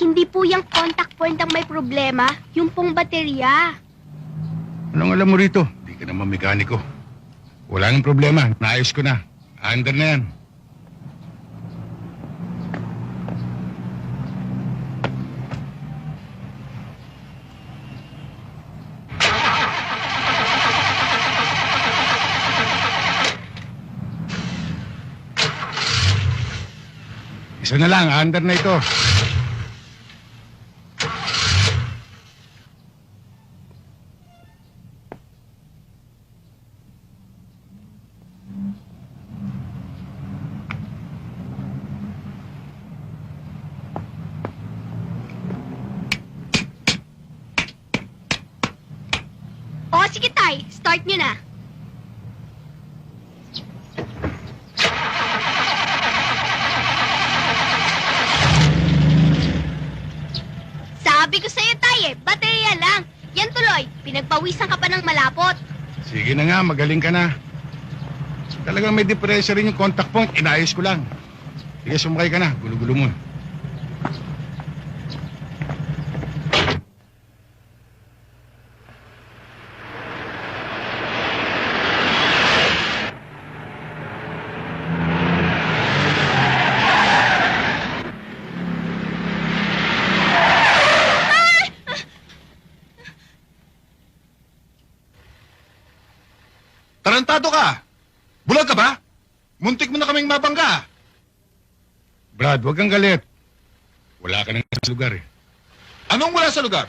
Hindi po yung contact point ang may problema, yung pong baterya. Anong alam mo rito? Hindi ka naman mekaniko. Wala nang problema. Naayos ko na. Under na yan. Isa na lang. Under na ito. O, sige tay, start nyo na. Sabi ko sa'yo tay baterya lang. Yan tuloy, pinagpawisan ka pa ng malapot. Sige na nga, magaling ka na. Talagang may depresya rin yung contact point. Inayos ko lang. Sige, sumakay ka na. Gulo-gulo mo. Tarantado ka! Bulag ka ba? Muntik mo na kaming mabangga. Brad, huwag kang galit. Wala ka nang sa lugar eh. Anong wala sa lugar?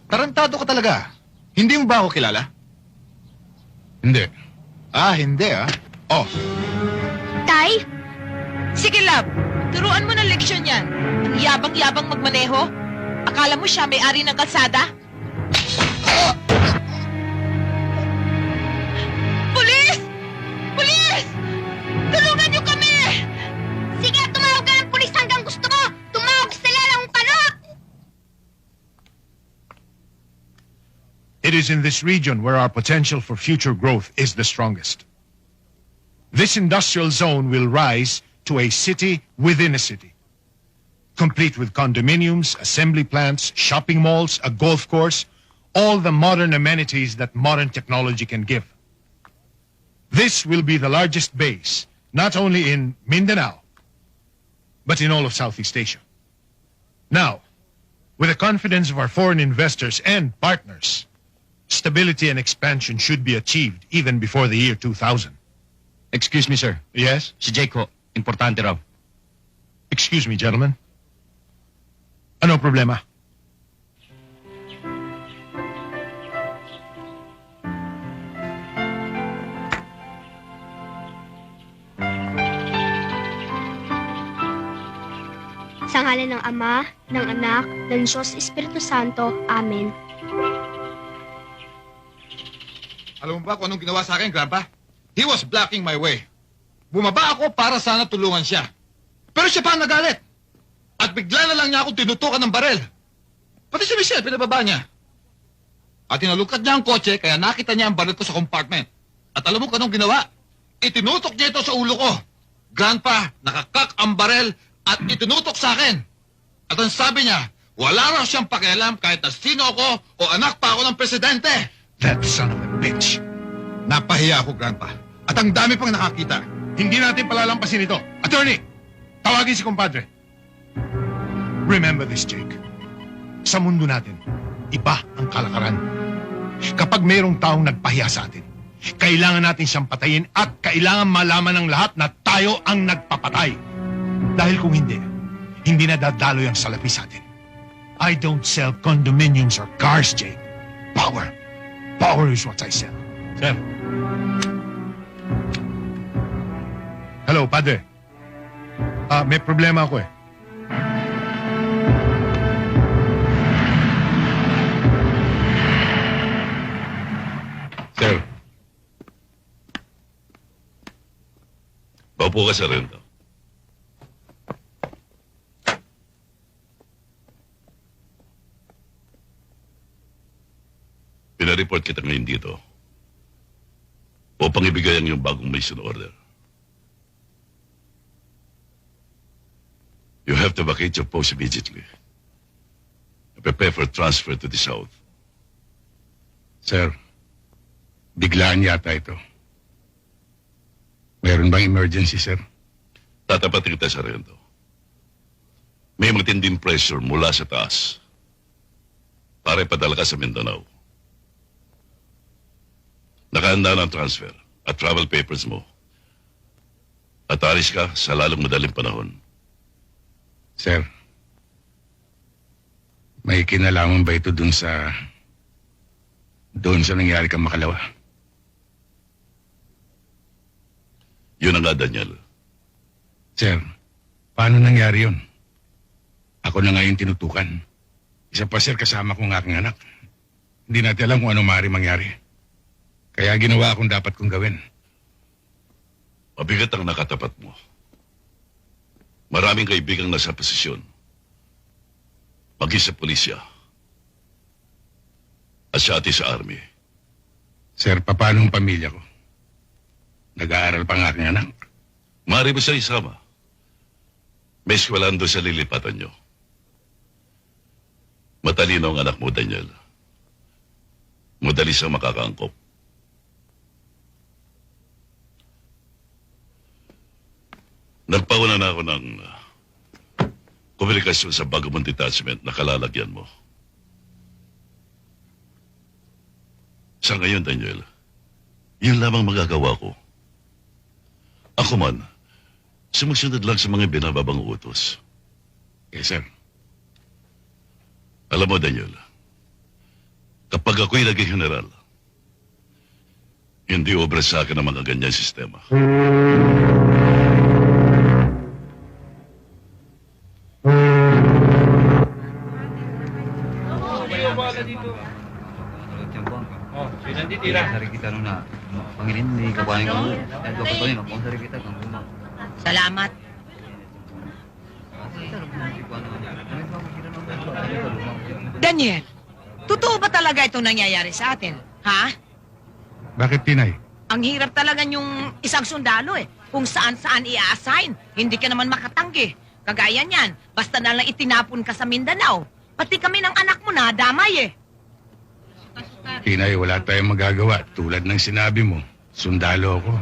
Tarantado ka talaga. Hindi mo ba ako kilala? Hindi. Hindi Oh, Tay, Sige, love. Turuan mo ng leksyon yan. Ang yabang-yabang magmaneho. Akala mo siya may-ari ng kalsada? Pulis! Pulis! Tulungan niyo kami! sige, tumawag ka ng pulis hanggang gusto mo. Tumawag sa lalang panok. It is in this region where our potential for future growth is the strongest. This industrial zone will rise to a city within a city, complete with condominiums, assembly plants, shopping malls, a golf course, all the modern amenities that modern technology can give. This will be the largest base, not only in Mindanao, but in all of Southeast Asia. Now, with the confidence of our foreign investors and partners, stability and expansion should be achieved even before the year 2000. Excuse me, sir. Yes? Si Jake ho. Importante raw. Excuse me, gentlemen. Ano problema? Sa ngalan ng Ama, ng Anak, ng Diyos Espiritu Santo. Amen. alam mo ba kung anong ginawa sa akin, Grandpa? He was blocking my way. Bumaba ako para sana tulungan siya. Pero siya pa ang nagalit. At bigla na lang niya akong tinutukan ng barel. Pati si Michelle, pinababa niya. At tinalungkat niya ang kotse, kaya nakita niya ang baril ko sa compartment. At alam mo kung anong ginawa? Itinutok niya ito sa ulo ko. Grandpa, nakakak ang barel at itinutok sa akin. At ang sabi niya, wala raw siyang pakialam kahit na sino ako o anak pa ako ng presidente. That son of a bitch. Napahiya ako, Grandpa. At ang dami pang nakakita. Hindi natin palalampasin ito. Attorney, tawagin si kumpadre. Remember this, Jake. Sa mundo natin, iba ang kalakaran. Kapag mayroong taong nagpahiya sa atin, kailangan natin siyang patayin at kailangan malaman ng lahat na tayo ang nagpapatay. Dahil kung hindi, hindi na dadaloy ang salapi sa atin. I don't sell condominiums or cars, Jake. Power. Power is what I sell. Sir. Hello, padre. May problema ako eh. Sir. Paupo ka sa rento. Pinareport kita ngayon dito upang ibigay ang iyong bagong mission order. You have to vacate your post immediately. Prepare for transfer to the south. Sir, biglaan yata ito. Meron bang emergency, sir? Tatapatin kita sa rento. May matinding pressure mula sa taas para ipadala ka sa Mindanao. Nakahanda na ang transfer at travel papers mo. At alis ka sa lalong madaling panahon. Sir, may kinalaman ba ito doon sa nangyari kang Makalawa? Yun na nga, Daniel. Sir, paano nangyari yun? Ako na ngayon tinutukan. Isa pa, sir, kasama kong aking anak. Hindi natin alam kung ano maaari mangyari. Kaya ginawa akong dapat kong gawin. Mabigat ang nakatapat mo. Maraming kaibigang nasa posisyon. Maging sa pulisya. At siya ati sa army. Sir, paano ang pamilya ko? Nag-aaral pa ang aking anak. Maaari mo siya isama. May eskwelahan doon sa lilipatan nyo. Matalino ang anak mo, Daniel. Madali siyang makakaangkop. Nagpauna na ako ng komunikasyon sa bago mong detachment na kalalagyan mo. Sa ngayon, Daniel, yun lamang magagawa ko. Ako man, sumusunod lang sa mga binababang utos. Yes, sir. Alam mo, Daniel, kapag ako'y naging general, hindi obra sa akin ang mga ganyang sistema. Salamat. Daniel, totoo ba talaga itong nangyayari sa atin? Ha? Bakit, Tinay? Ang hirap talaga yung isang sundalo eh. Kung saan-saan i-assign, hindi ka naman makatanggi. Kagaya niyan, basta na lang itinapon ka sa Mindanao. Pati kami ng anak mo na damay eh. Tinay, wala tayong magagawa. Tulad ng sinabi mo, sundalo ako.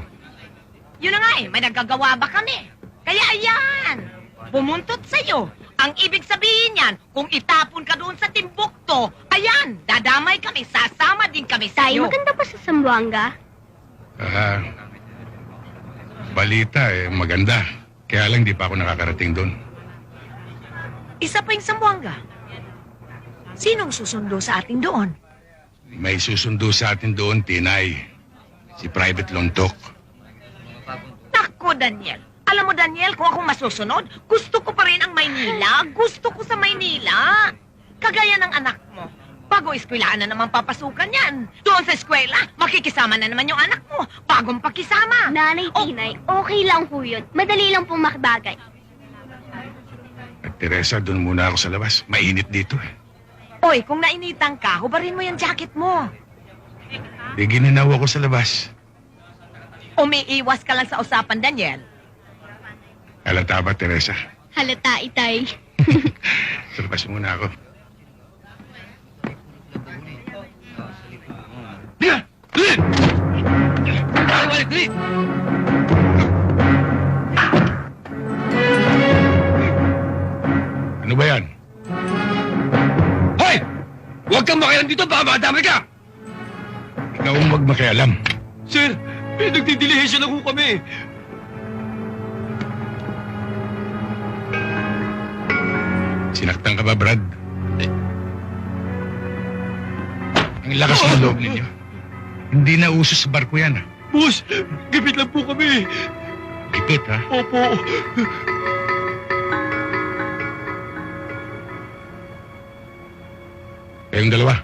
Yun na nga eh, may nagagawa ba kami? Kaya ayan, bumuntot sa'yo. Ang ibig sabihin yan, kung itapon ka doon sa Timbukto, ayan, dadamay kami, sasama din kami Tay, sa'yo. maganda pa sa Zamboanga. Balita maganda. Kaya lang di pa ako nakakarating doon. Isa pa yung Zamboanga. Sinong susundo sa atin doon? May susundo sa atin doon, Tinay. Si Private Lontok. Nako, Daniel. Alam mo, Daniel, kung ako masusunod, gusto ko pa rin ang Maynila. Gusto ko sa Maynila. Kagaya ng anak mo. Bago eskwelahan na naman papasukan yan. Doon sa eskwela, makikisama na naman yung anak mo. Bagong pakisama. Nanay, Oh. Tinay, okay lang po yun. Madali lang pong makibagay. At Teresa, doon muna ako sa labas. Mainit dito eh. Oy, kung nainitan ka, hubarin mo yung jacket mo. Di gininaw ako sa labas. Umiiwas ka lang sa usapan, Daniel. Halata ba, Teresa? Halata, Itay. Sa labas muna ako. Ano ba yan? Hoy! Huwag kang makialam dito, baka madamay ka! Ikaw ang magmakialam. Sir, nagdidilihisyon lang ho kami. Sinaktan ka ba, Brad? Ang lakas ng loob ninyo. Hindi na uso sa barko yan. Boss, gabit lang po kami. Ipit, ha? Opo. Kayong dalawa.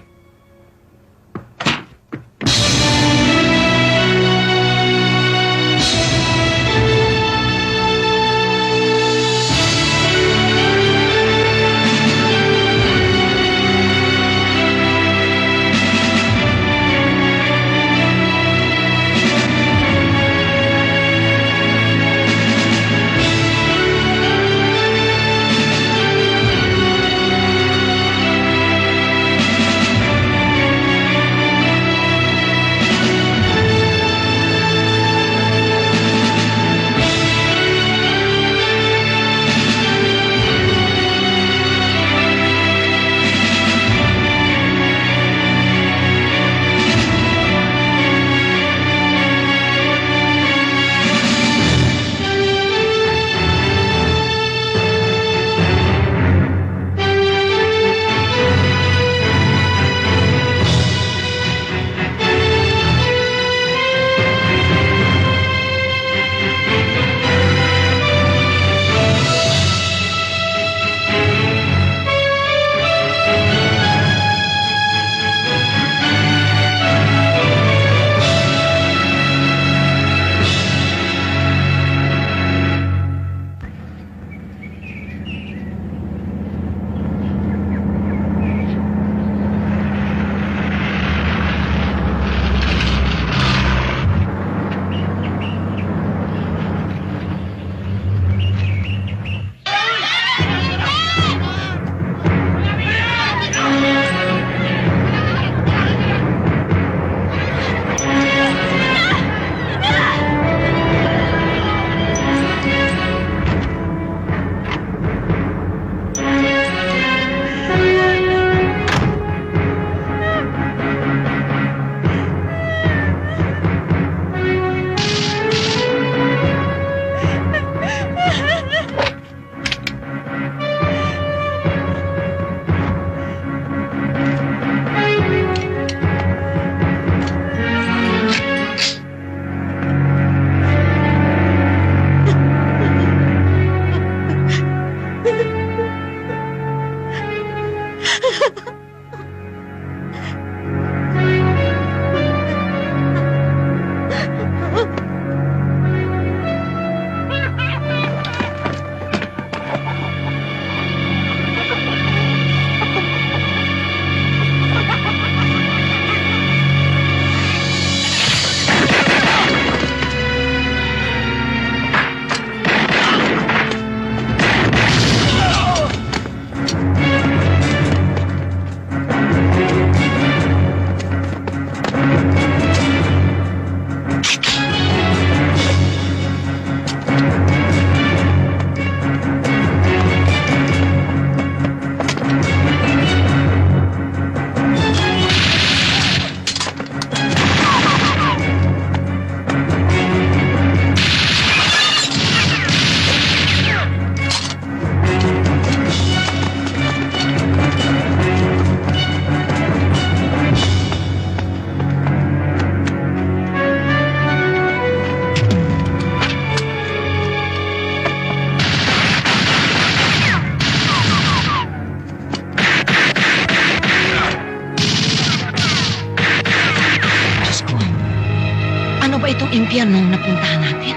impyernong napuntahan natin?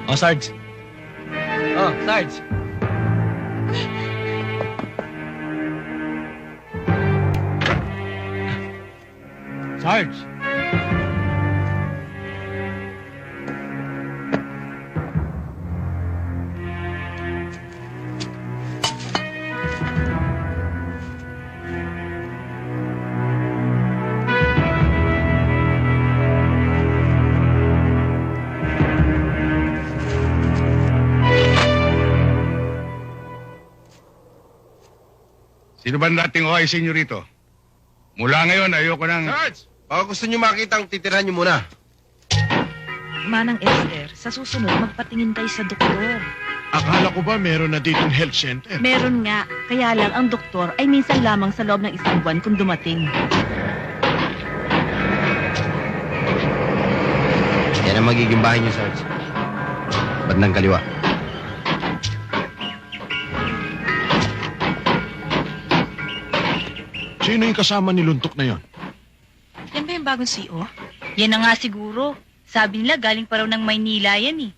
Oh, Sarge. Oh, Sarge. Sarge. Sino ba ang dating OIC nyo rito? Mula ngayon, ayoko nang... Sarge! Baka gusto nyo makita ang titirahan nyo muna. Manang Esther, sa susunod magpatingin kayo sa doktor. Akala ko ba meron na ditong health center? Meron nga, kaya lang ang doktor ay minsan lamang sa loob ng isang buwan kung dumating. Yan ang magiging bahay nyo, Sarge. Bandang kaliwa. Sino yung kasama ni Luntok na yon? Yan ba yung bagong CEO? Yan na nga siguro. Sabi nila galing pa raw ng Maynila yan eh.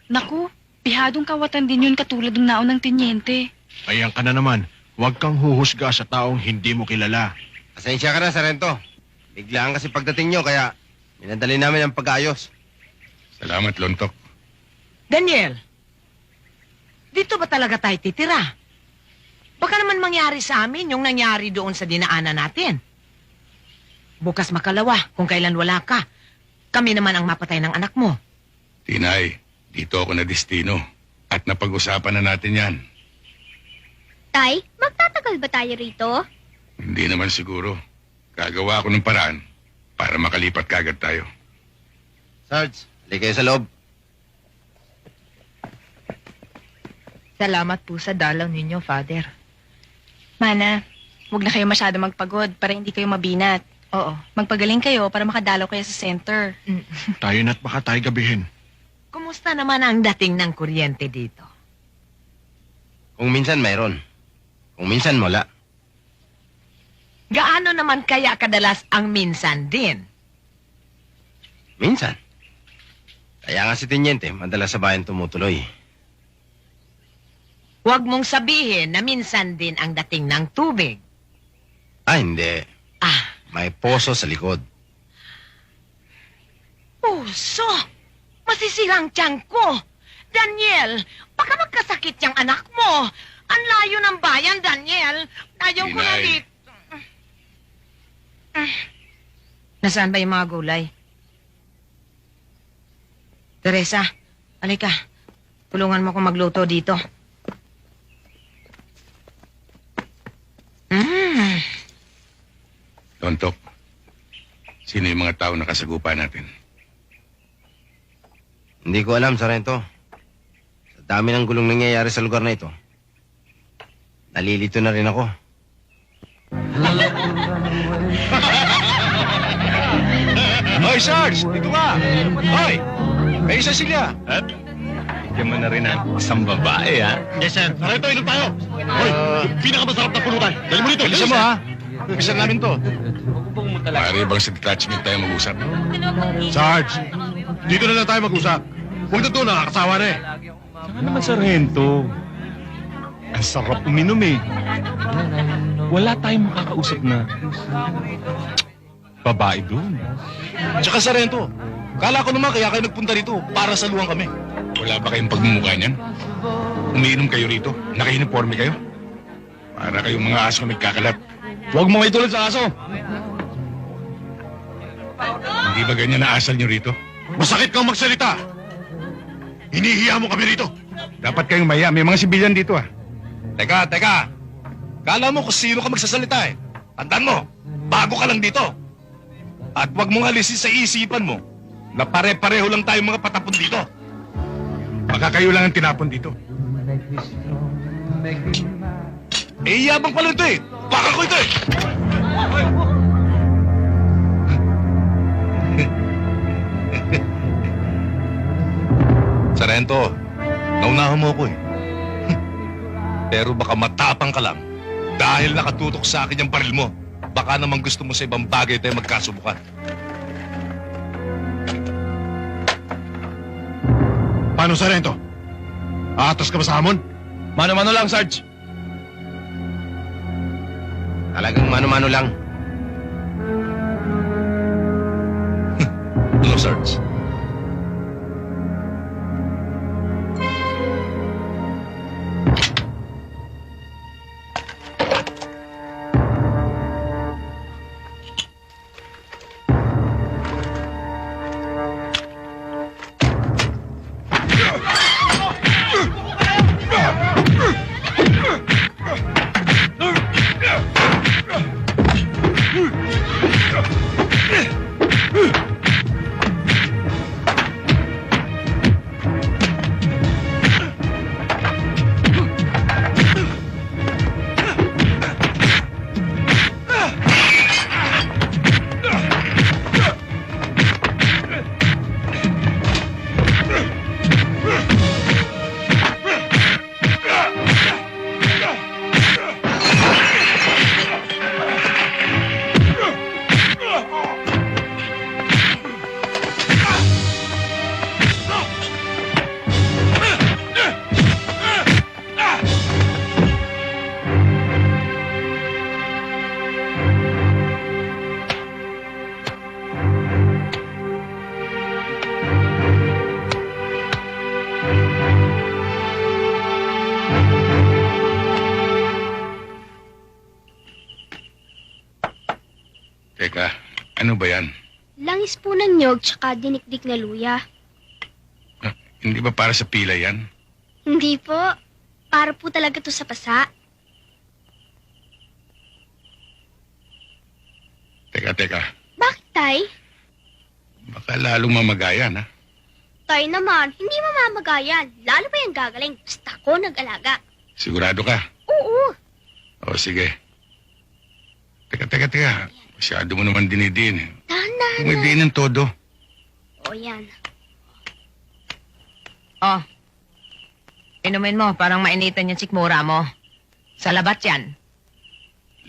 Naku, pihadong kawatan din yun katulad ng naunang tinyente. Ayan ka na naman. Huwag kang huhusga sa taong hindi mo kilala. Pasensya ka na, Sarento. Biglaan kasi pagdating nyo, kaya minadali namin ang pag-ayos. Salamat, Lontok. Daniel, dito ba talaga tayo titira? Baka naman mangyari sa amin yung nangyari doon sa dinaanan natin. Bukas makalawa, kung kailan wala ka. Kami naman ang mapatay ng anak mo. Tinay, dito ako na destino. At napag-usapan na natin yan. Tay, magtatagal ba tayo rito? Hindi naman siguro. Gagawa ako ng paraan para makalipat kagad tayo. Sarge, halika kayo sa loob. Salamat po sa dalaw ninyo, Father. Mana, huwag na kayo masyado magpagod para hindi kayo mabinat. Oo. Magpagaling kayo para makadalaw kayo sa center. Tayo na't baka tayo gabihin. Kumusta naman ang dating ng kuryente dito? Kung minsan mayroon. Kung minsan wala. Gaano naman kaya kadalas ang minsan din? Minsan. Kaya nga si Tiniente, madalas sa bayan tumutuloy. Huwag mong sabihin na minsan din ang dating ng tubig. Ah, hindi. Ah, May poso sa likod. puso! Masisirang tiyan ko! Daniel, baka magkasakit yung anak mo. Ang layo ng bayan, Daniel. Ayaw ko na Inay. dito. Nasaan ba yung mga gulay? Teresa, halika. Tulungan mo akong magluto dito. Lontok, sino yung mga tao na kasagupa natin? Hindi ko alam, Sarento. Sa dami ng gulong nangyayari sa lugar na ito, nalilito na rin ako. Hoy, Sarge! Dito ka! Hoy! May isa sila! At, bigyan mo na rin ang isang babae, ha? Yes, sir. Sarento, inom tayo! Hoy! Pinakamasarap na pulutan! Dali mo dito! Bilisan mo, ha? Bilisan namin to. Maaari bang sa detachment tayo mag-usap? Sarge! Dito na lang tayo mag-usap. Huwag na to, nakakasawa na eh. Saka naman, Sargento. Ang sarap uminom, eh. Wala tayong makakausap na babae doon. Tsaka, Sarento, kala ko naman kaya kayo nagpunta rito para saluhan kami. Wala ba kayong pagmumukha niyan? Umiinom kayo rito? Naka-uniforme kayo? Para kayong mga aso nagkakalat. Huwag mo itulad sa aso. Hindi ba ganyan na asal nyo rito? Masakit kang magsalita! Hinihiya mo kami rito! Dapat kayong maya. May mga sibilyan dito ah. Teka. Kala mo kung sino ka magsasalita eh. Tandaan mo, bago ka lang dito. At huwag mong alisin sa isipan mo na pare-pareho lang tayong mga patapon dito. Baka kayo lang ang tinapon dito. Eh, yabang pala ito eh. Baka ko ito eh. Sarento, naunahan mo ako eh. Pero baka matapang ka lang dahil nakatutok sa akin yung baril mo. Baka naman gusto mo sa ibang bagay tayo magkasubukan. Paano, Sarento? Aatras ka ba sa hamon? Mano-mano lang, Sarge. Talagang mano-mano lang. Hello, Sarge. Teka, ano ba yan? Langis po ng nyog tsaka dinikdik na luya. Hindi ba para sa pila yan? Hindi po. Para po talaga to sa pasa. Teka. Bakit, Tay? Baka lalong mamagayan, ha? Tay naman, hindi mamamagayan. Lalo pa yung gagaling. Basta ako nag-alaga. Sigurado ka? Oo. O, sige. Teka. Masyado mo naman dinidin. Dahan-dahan May na. diin ng todo. O, yan. Oh. Inumin mo, parang mainitan yung sikmura mo. Sa labat yan.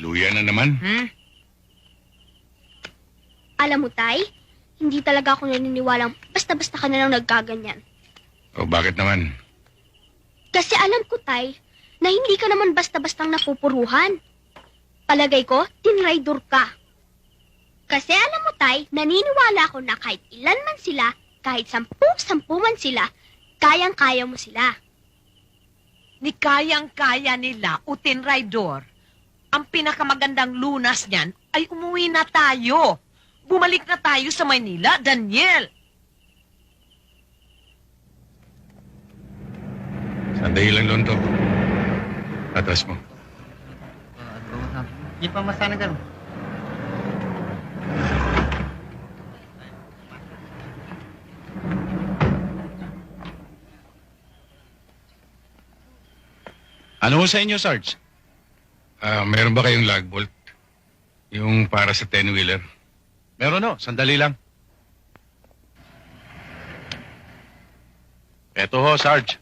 Luya na naman. Alam mo, Tay, hindi talaga ako naniniwalang basta-basta ka na lang nagkaganyan. O, bakit naman? Kasi alam ko, Tay, na hindi ka naman basta-bastang napupuruhan. Palagay ko, tinraidor ka. Kasi alam mo, Tay, naniniwala ako na kahit ilan man sila, kahit 10 man sila, kayang-kaya mo sila. Ni kayang-kaya nila, Utin Raidor. Ang pinakamagandang lunas niyan ay umuwi na tayo. Bumalik na tayo sa Maynila, Daniel. Sandali lang, Lonto. Atras mo. Hindi pa masana ganun. Ano ho sa inyo, Sarge? Meron ba kayong lag bolt? Yung para sa 10-wheeler? Meron ho, sandali lang. Eto ho, Sarge.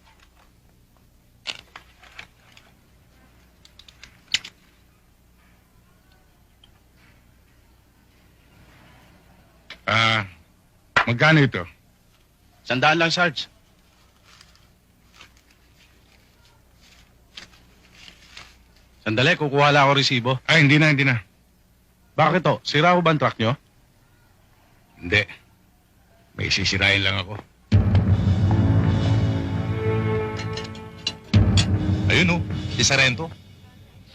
Magkano ito? 100 lang, Sarge. Sandali, kukuha lang ako resibo. Hindi na. Bakit to? Sira ko ba ang truck nyo? Hindi. May sisirain lang ako. Ayun ho, si Sarento.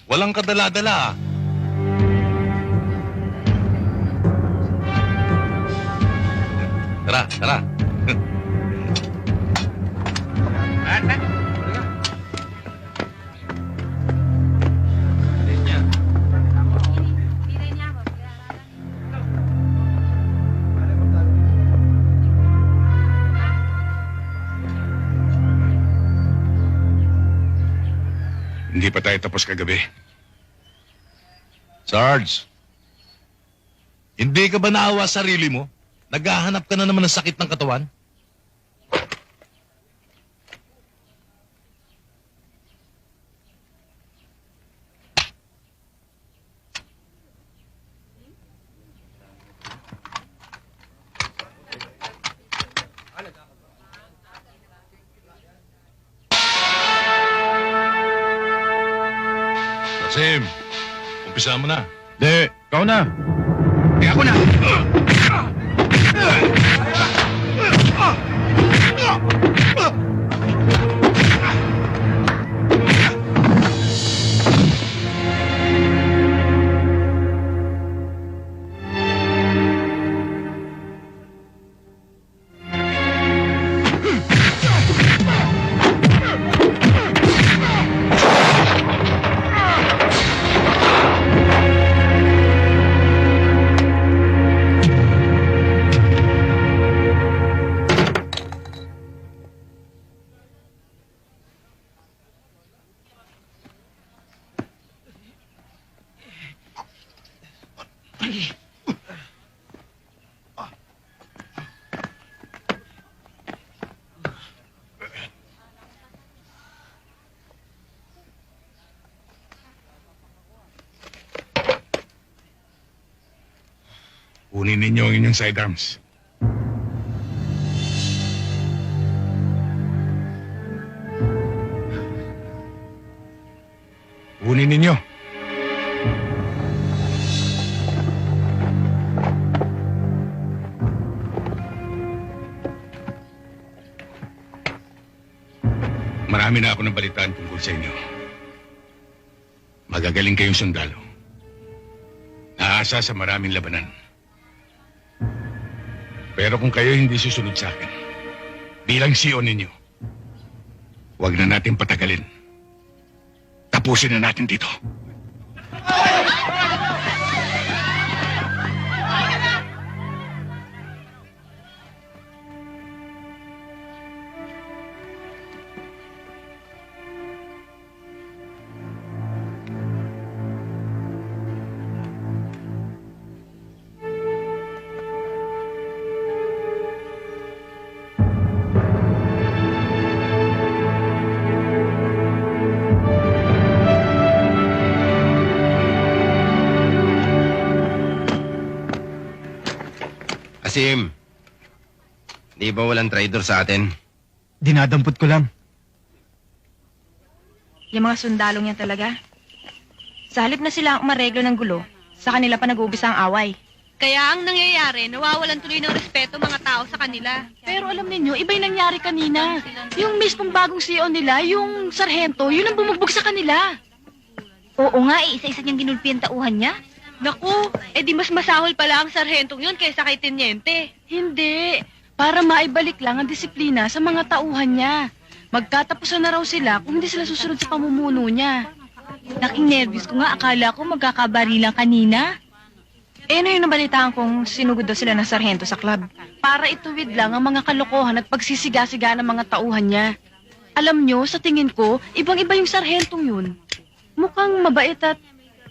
Walang kadala-dala. Tara, tara. Hindi pa tayo tapos kagabi. Sarge, hindi ka ba naawa sa sarili mo? Naghahanap ka na naman ng sakit ng katawan? Kasim, umpisa mo na. De, ikaw na. Ako na! Kunin ninyo ang inyong sidearms. Kunin ninyo. Marami na ako ng balitaan tungkol sa inyo. Magagaling kayong sundalo. Naasa sa maraming labanan. Pero kung kayo hindi susunod sa akin, bilang CEO ninyo, huwag na natin patagalin. Tapusin na natin dito. Kasim, di ba walang traidor sa atin? Dinadampot ko lang. Yung mga sundalong yan talaga. Sa halip na sila ang mareglo ng gulo, sa kanila pa nag-uumpisa ang away. Kaya ang nangyayari, nawawalan tuloy ng respeto mga tao sa kanila. Pero alam ninyo, iba yung nangyari kanina. Yung mismong bagong CEO nila, yung sarhento, yun ang bumugbog sa kanila. Oo nga, isa-isa niyang ginulpi ang tauhan niya. Naku, di mas masahol pala ang sarhentong yun kaysa kay Teniente. Hindi. Para maibalik lang ang disiplina sa mga tauhan niya. Magkatapusan na raw sila kung hindi sila susunod sa pamumuno niya. Naking nervous ko nga, akala ko magkakabarilan kanina. Ano yung nabalitaan kong sinugod daw sila ng sarhento sa club? Para ituwid lang ang mga kalokohan at pagsisiga-siga ng mga tauhan niya. Alam nyo, sa tingin ko, ibang-iba yung sarhentong yun. Mukhang mabait at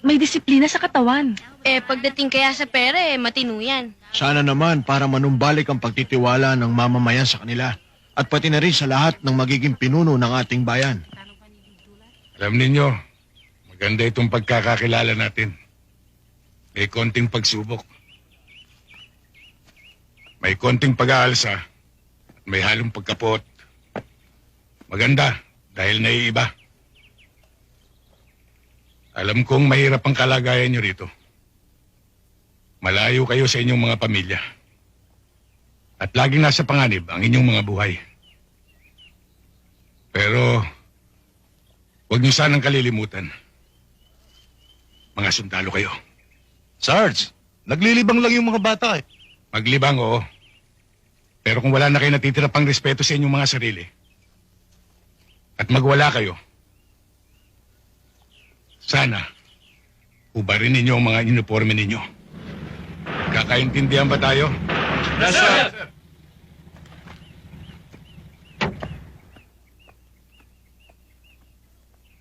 may disiplina sa katawan. Pagdating kaya sa pera, matino yan. Sana naman para manumbalik ang pagtitiwala ng mamamayan sa kanila at pati na rin sa lahat ng magiging pinuno ng ating bayan. Alam ninyo, maganda itong pagkakakilala natin. May konting pagsubok. May konting pag-aalsa. At may halong pagkapot. Maganda dahil naiiba. Alam kong mahirap ang kalagayan nyo rito. Malayo kayo sa inyong mga pamilya. At laging nasa panganib ang inyong mga buhay. Pero, huwag niyo sanang kalilimutan Mga sundalo kayo. Sarge, naglilibang lang yung mga bata eh. Maglibang, oo. Pero kung wala na kayo natitira pang respeto sa inyong mga sarili, at magwala kayo, sana, ubarin ninyo ang mga uniforme ninyo. Kakaintindihan ba tayo? Yes, sir!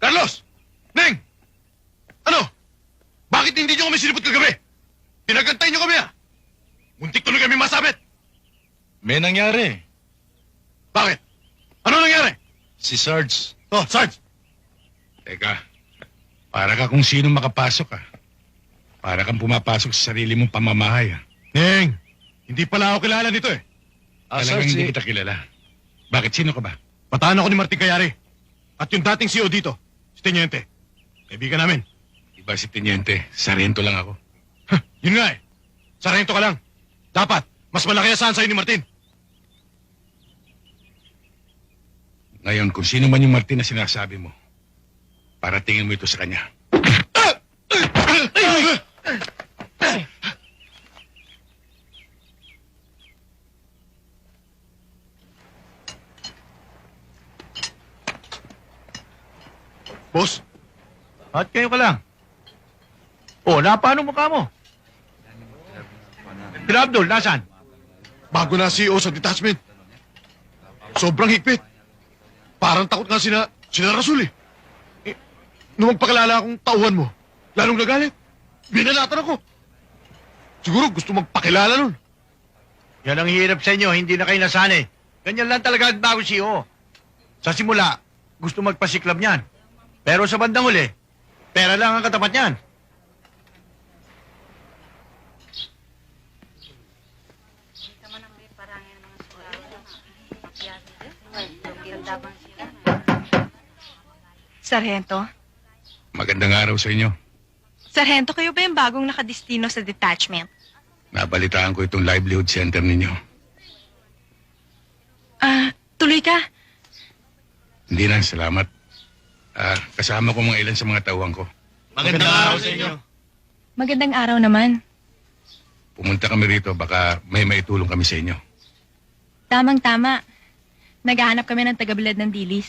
Carlos! Neng! Ano? Bakit hindi nyo kami sinipot kagabi? Pinagantay nyo kami ah! Muntik tuloy kami masabit! May nangyari. Bakit? Ano nangyari? Si Sarge. Oh, Sarge! Teka, para ka kung sino makapasok ah. Para kang pumapasok sa sarili mong pamamahay ah. Neng! Hindi pala ako kilala nito eh. Talagang hindi kita kilala. Bakit, sino ka ba? Pataan ako ni Martin Cayari. At yung dating CEO dito, si Teniente. Kaibigan namin. Iba si Teniente, sarento lang ako. Yun nga eh. Sarento ka lang. Dapat, mas malaki asahan sa'yo ni Martin. Ngayon, kung sino man yung Martin na sinasabi mo, para tingin mo ito sa kanya. Boss, At kayo ka lang. Paano mukha mo? Sila Abdul, nasaan? bago na CEO sa detachment. Sobrang higpit. Parang takot nga sina Rasul eh. Nung magpakilala akong tauhan mo, lalong nagalit. Binalatan ako. Siguro gusto magpakilala nun. Yan ang hirap sa inyo, hindi na kayo nasanay. Ganyan lang talaga ang bagong CEO. Sa simula, gusto magpasiklab niyan. Pero sa bandang huli, pera lang ang katapat niyan. Sarhento? Magandang araw sa inyo. Sarhento, kayo ba yung bagong nakadistino sa detachment? Nabalitaan ko itong livelihood center ninyo. Tuloy ka. Hindi na, salamat. Kasama ko mga ilan sa mga tauhan ko. Magandang araw sa inyo. Magandang araw naman. Pumunta kami rito, baka may maitulong kami sa inyo. Tamang-tama. Naghahanap kami ng tagabilad ng dilis.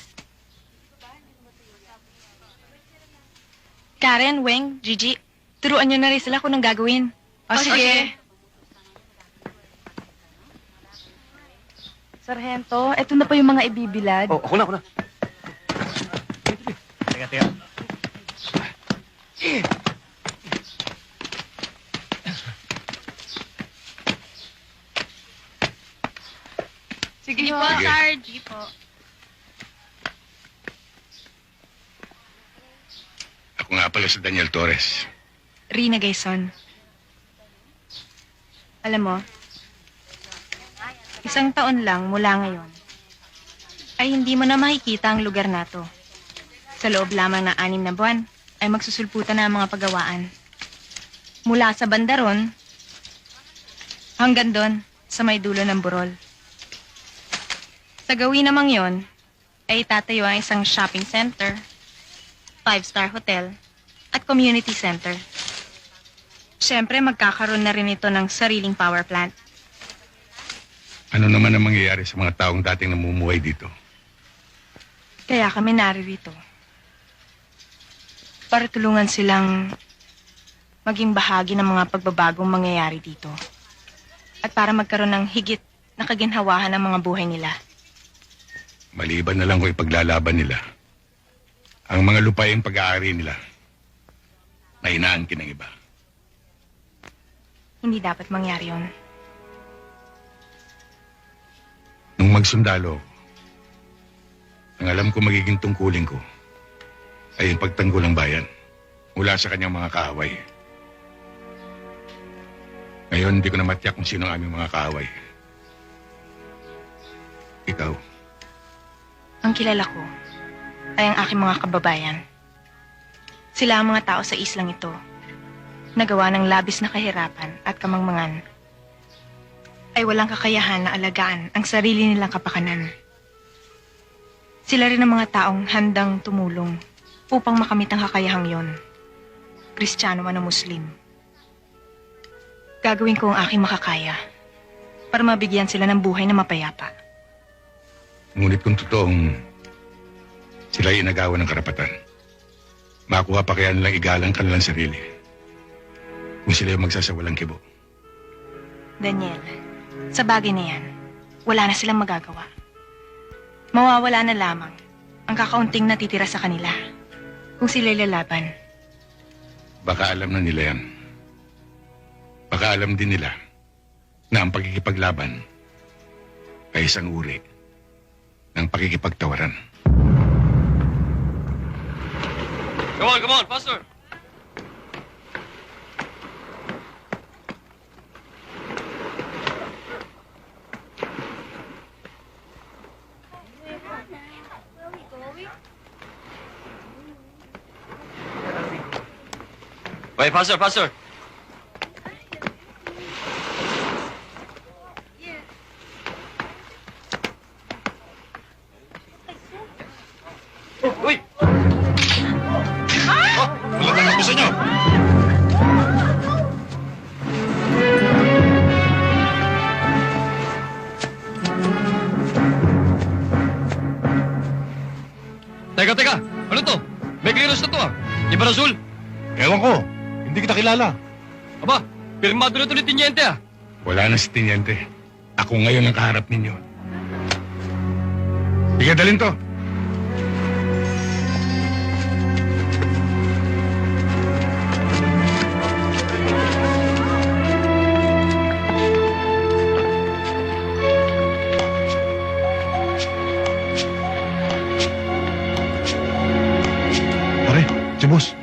Karen, Weng, Gigi, turuan nyo na rin sila kung anong gagawin. O, sige. Sarhento, eto na pa yung mga ibibilad. Ako na. Teka. Sige po, Sige. Sarge. Sige po. Ako nga pala si Daniel Torres. Rina Gaison. Alam mo, 1 taon lang mula ngayon, ay hindi mo na makikita ang lugar na to. Sa loob lamang ng 6 na buwan, ay magsusulputan na ang mga pagawaan. Mula sa bandaron, hanggang doon, sa may dulo ng burol. Sa gawin namang yon, ay itatayo ang isang shopping center, 5-star hotel, at community center. Siyempre, magkakaroon na rin ito ng sariling power plant. Ano naman ang mangyayari sa mga taong dating namumuhay dito? Kaya kami naririto. Para tulungan silang maging bahagi ng mga pagbabagong mangyayari dito. At para magkaroon ng higit na kaginhawahan ng mga buhay nila. Maliban na lang kung ipaglalaban nila ang mga lupaing pag-aari nila na inaangkin ng iba. Hindi dapat mangyari yun. Nung magsundalo, ang alam ko magiging tungkulin ko ay yung pagtanggol ng bayan mula sa kanyang mga kaaway. Ngayon, hindi ko na matiyak kung sino ang aming mga kaaway. Ikaw, Ang kilala ko ay ang aking mga kababayan. Sila ang mga tao sa islang ito, nagawa ng labis na kahirapan at kamangmangan, ay walang kakayahan na alagaan ang sarili nilang kapakanan. Sila rin ang mga taong handang tumulong upang makamit ang kakayahang yon. Kristiyano man o Muslim. Gagawin ko ang aking makakaya para mabigyan sila ng buhay na mapayapa. Ngunit kung totoong sila ay inagawan ng karapatan, makuha pa kaya nilang igalang kanilang sarili kung sila ay magsasawalang kibo. Daniel, sa bagay na yan, wala na silang magagawa. Mawawala na lamang ang kakaunting natitira sa kanila kung sila'y lalaban. Baka alam na nila yan. Baka alam din nila na ang pagkikipaglaban ay isang uri ng pakikipagtawaran. Come on, faster! Wait, faster! Uy! Wala nang gusto nyo. Teka! Ano to? May clearance na to ah. Iba na Zul. Ewan ko. Hindi kita kilala. Aba, pirmado na to ni Tiniente ah. Wala na si Tiniente. Ako ngayon ang kaharap ninyo. Sige, dalhin to. Pare, si boss.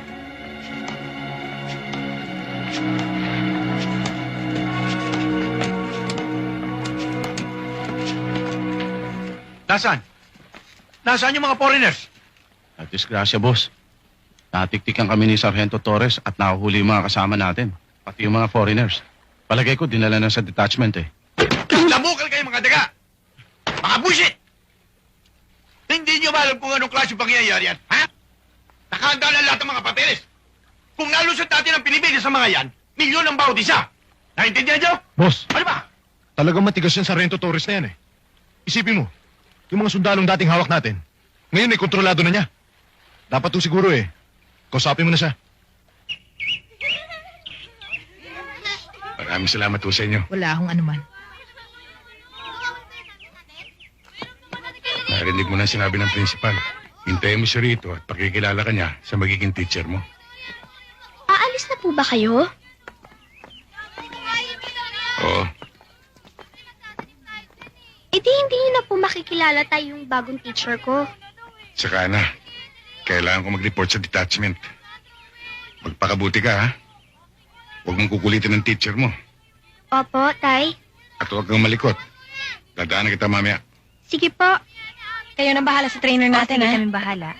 Nasaan? Nasaan yung mga foreigners? At disgrasya, boss. Natiktikan kami ni Sargento Torres at nahuhuli yung mga kasama natin. Pati yung mga foreigners. Palagay ko, dinala na sa detachment eh. Lamukal kayo mga daga! Mga bullshit! Hindi nyo ba alam kung anong klase pangyayari yan, ha? Nakahanda na lahat ng mga papeles. Kung nalusot natin ang pinibigay sa mga yan, milyon ang bawat isa. Naintindihan nyo? Boss, Ano ba? talagang matigas yung Sargento Torres na yan eh. Isipin mo, yung mga sundalong dating hawak natin, ngayon ay kontrolado na niya. Dapat to siguro eh. Kausapin mo na siya. Maraming salamat po sa inyo. Wala akong anuman. Narinig mo na sinabi ng principal. Hintayin mo siya rito at pakikilala ka niya sa magiging teacher mo. Aalis na po ba kayo? Oo. Eh di hindi niyo na po makikilala tayo yung bagong teacher ko. Saka na. Kailangan ko mag-report sa detachment. Magpakabuti ka, ha? Huwag mong kukulitin ng teacher mo. Opo, Tay. At huwag kang malikot. Dadaanan kita mamaya. Sige po. Kayo na bahala sa trainer natin, ha? Kami bahala.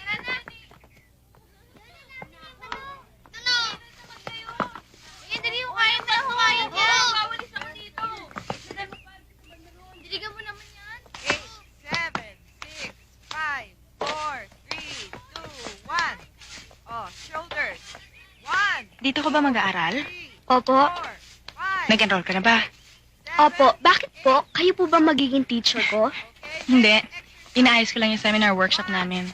Dito ko ba mag-aaral? Opo. Nag-enroll ka na ba? Opo. Bakit po? Kayo po ba magiging teacher ko? Hindi. Inaayos ko lang yung seminar workshop namin.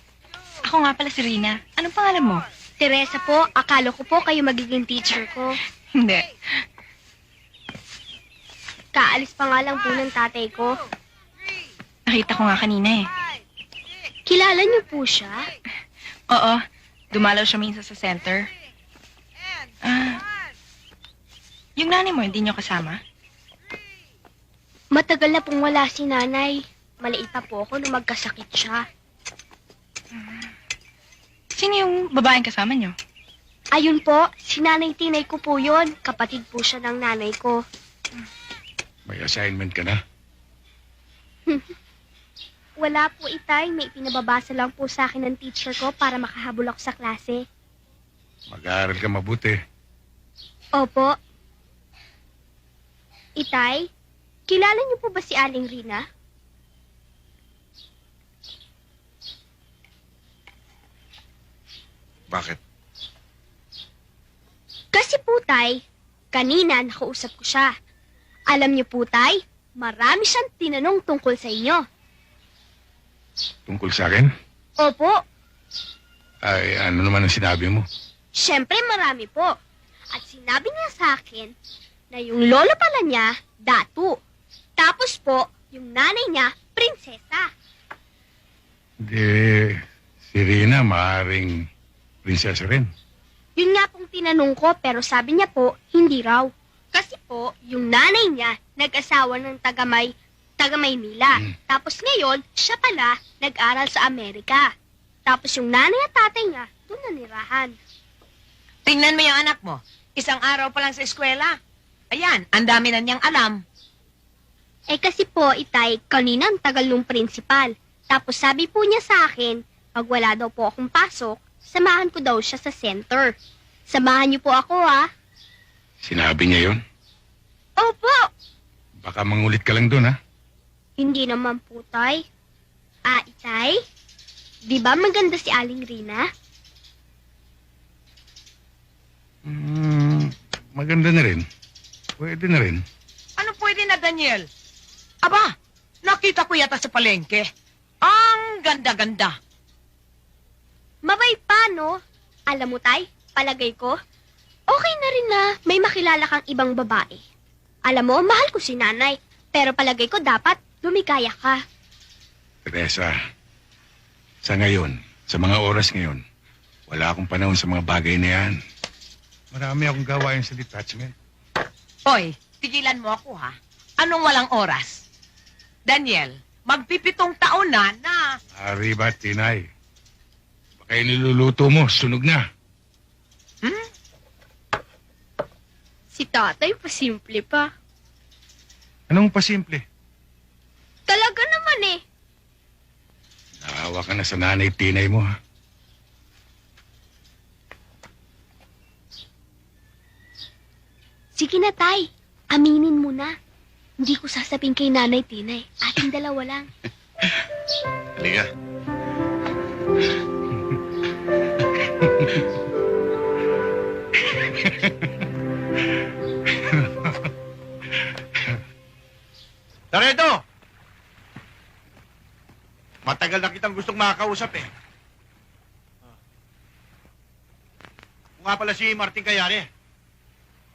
Ako nga pala si Rina. Anong pangalan mo? Teresa po. Akala ko po kayo magiging teacher ko. Hindi. Kaalis pa nga lang po ng tatay ko. Nakita ko nga kanina eh. Kilala niyo po siya? Oo. Dumalaw siya minsan sa center. Yung nanay mo, hindi niyo kasama? Matagal na pong wala si nanay. Maliit pa po ako nung magkasakit siya. Sino yung babaeng kasama niyo? Ayun po, si nanay tinay ko po yon. Kapatid po siya ng nanay ko. May assignment ka na? Wala po, Itay. May pinababasa lang po sa akin ng teacher ko para makahabol ako sa klase. Mag-aaral ka mabuti. Opo. Itay, kilala niyo po ba si Aling Rina? Bakit? Kasi po, Tay, kanina nakausap ko siya. Alam niyo po, Tay, marami siyang tinanong tungkol sa inyo. Tungkol sa akin? Opo, Ay, ano naman ang sinabi mo? syempre marami po. At sinabi niya sa akin na yung lolo pala niya, datu. Tapos po, yung nanay niya, prinsesa. Hindi, si Rina maaring prinsesa rin. Yun nga pong tinanong ko, pero sabi niya po, hindi raw. Kasi po, yung nanay niya, nag-asawa ng taga Maynila. Tapos ngayon, siya pala, nag-aral sa Amerika. Tapos yung nanay at tatay niya, doon nanirahan. Tingnan mo yung anak mo. Isang araw pa lang sa eskwela. Ayan, ang dami na niyang alam. Eh kasi po, Itay, kanina ang tagal nung principal. Tapos sabi po niya sa akin, pag wala daw po akong pasok, samahan ko daw siya sa center. Samahan niyo po ako, ha? Sinabi niya yon? Opo! Baka mangulit ka lang doon, ha? Hindi naman po, Tay. Ah, Itay? Di ba maganda si Aling Rina? Maganda na rin. Pwede na rin. Ano pwede na, Daniel? Aba, nakita ko yata sa palengke. Ang ganda-ganda. Mabay pa, no? Alam mo, Tay, palagay ko, okay na rin na may makilala kang ibang babae. Alam mo, mahal ko si nanay, pero palagay ko dapat lumikaya ka. Teresa, sa ngayon, sa mga oras ngayon, wala akong panahon sa mga bagay na yan. Marami akong gawain sa detachment. Hoy, tigilan mo ako, ha? Anong walang oras? Daniel, magpipitong taon na. Ari ba, Tinay? Baka yung niluluto mo, sunog na. Si tatay, pasimple pa. Anong pasimple? Talaga naman eh. Naawa ka na sa nanay Tinay mo, ha? Sige na, Tay. Aminin mo na. Hindi ko sasabihin kay Nanay Tinay. Ating dalawa lang. Halika. Laredo! Matagal na kitang gustong makakausap eh. Kung nga pala si Martin Kayari.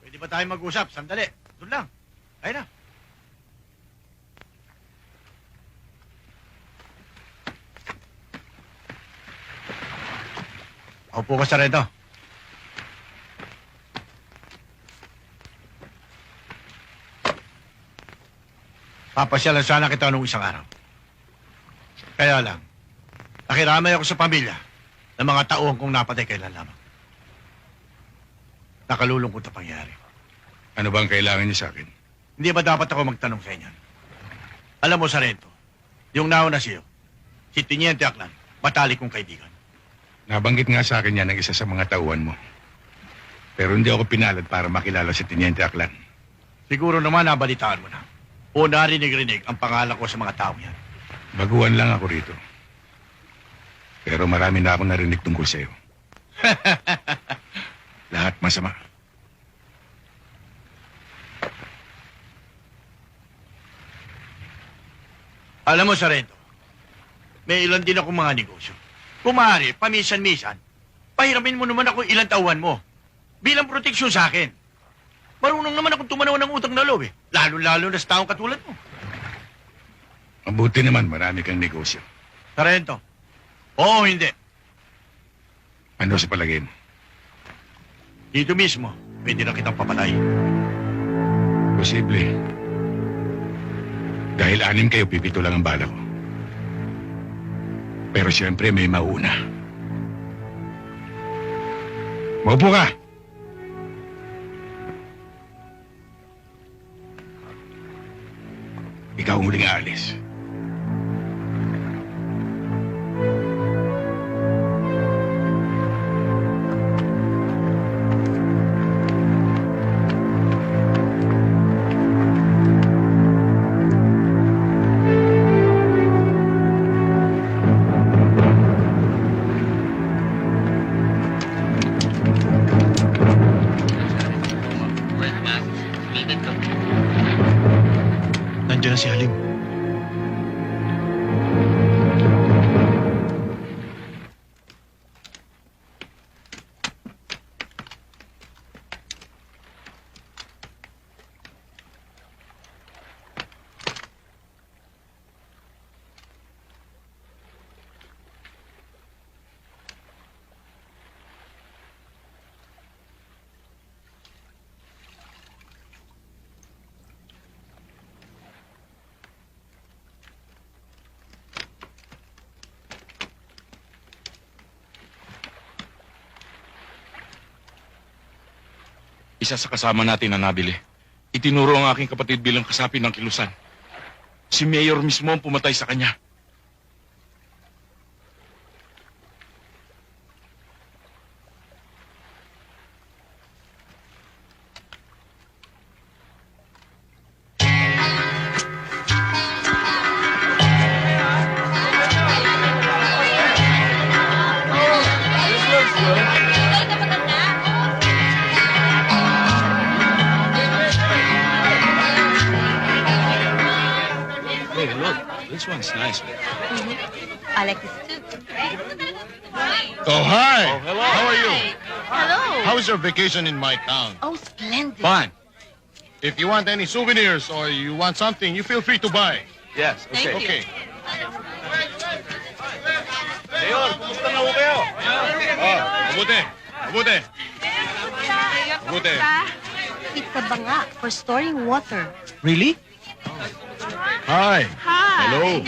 Pwede ba tayo mag-usap? Sandali. Doon lang. Ayun na. Upo ka sa rito. Papasyalan sana kita nung isang araw. Kaya lang, nakiramay ako sa pamilya ng mga tauhan kong napatay kailan lamang. Nakalulungkot na pangyari. Ano bang kailangan niyo sa akin? Hindi ba dapat ako magtanong sa inyo? Alam mo, Sarento, yung nauna siyo, si Tiniente Aklan, matalik kong kaibigan. Nabanggit nga sa akin yan ng isa sa mga tauhan mo. Pero hindi ako pinalad para makilala si Tiniente Aklan. Siguro naman nabalitaan mo na. O narinig-rinig ang pangalan ko sa mga tao yan. Baguhan lang ako rito. Pero marami na akong narinig tungkol sa'yo. Lahat masama. Alam mo, Sarento, may ilan din akong mga negosyo. Kung maaari, paminsan-minsan, pahiramin mo naman ako ilang tauhan mo. Bilang proteksyon sa akin. Marunong naman akong tumanaw ng utang na loob eh. Lalo-lalo na sa taong katulad mo. Mabuti naman, marami kang negosyo. Sarento, oo hindi. Ano sa palagay mo? Dito mismo, pwede na kitang papatay. Posible. Dahil 6 kayo, 7 lang ang bala ko. Pero siyempre may mauna. Maupo ka! Ikaw ang huling aalis. Nandiyan na si Halim. Isa sa kasama natin na nabili. Itinuro ang aking kapatid bilang kasapi ng kilusan. Si Mayor mismo ang pumatay sa kanya. Hey, look. This one's nice. I like this too. Oh, hi. Oh, hello. How are you? Hello. How was your vacation in my town? Oh, splendid. Fine. If you want any souvenirs or you want something, you feel free to buy. Yes, Thank you. Okay. Mayor, kumusta na ho kayo? Oh, mabuti. Mabuti. Mabuti. It's a banga for storing water. Really? Hi. Hi. Hello.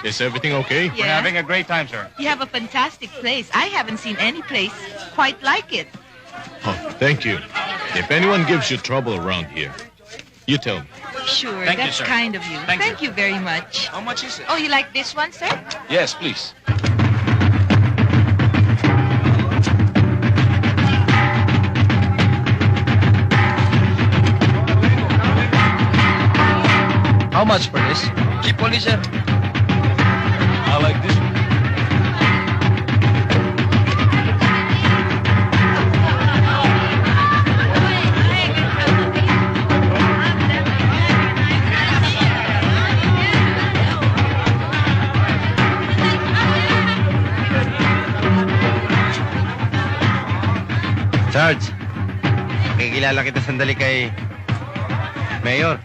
Is everything okay? We're having a great time, sir. You have a fantastic place. I haven't seen any place quite like it. Oh, thank you. If anyone gives you trouble around here, you tell me. Sure, Thank you, that's sir. kind of you. Thank you. you very much. How much is it? Oh, you like this one, sir? Yes, please. How much for this? Cheap only, sir. I like this one. Sarge, makikilala kita sandali kay Mayor.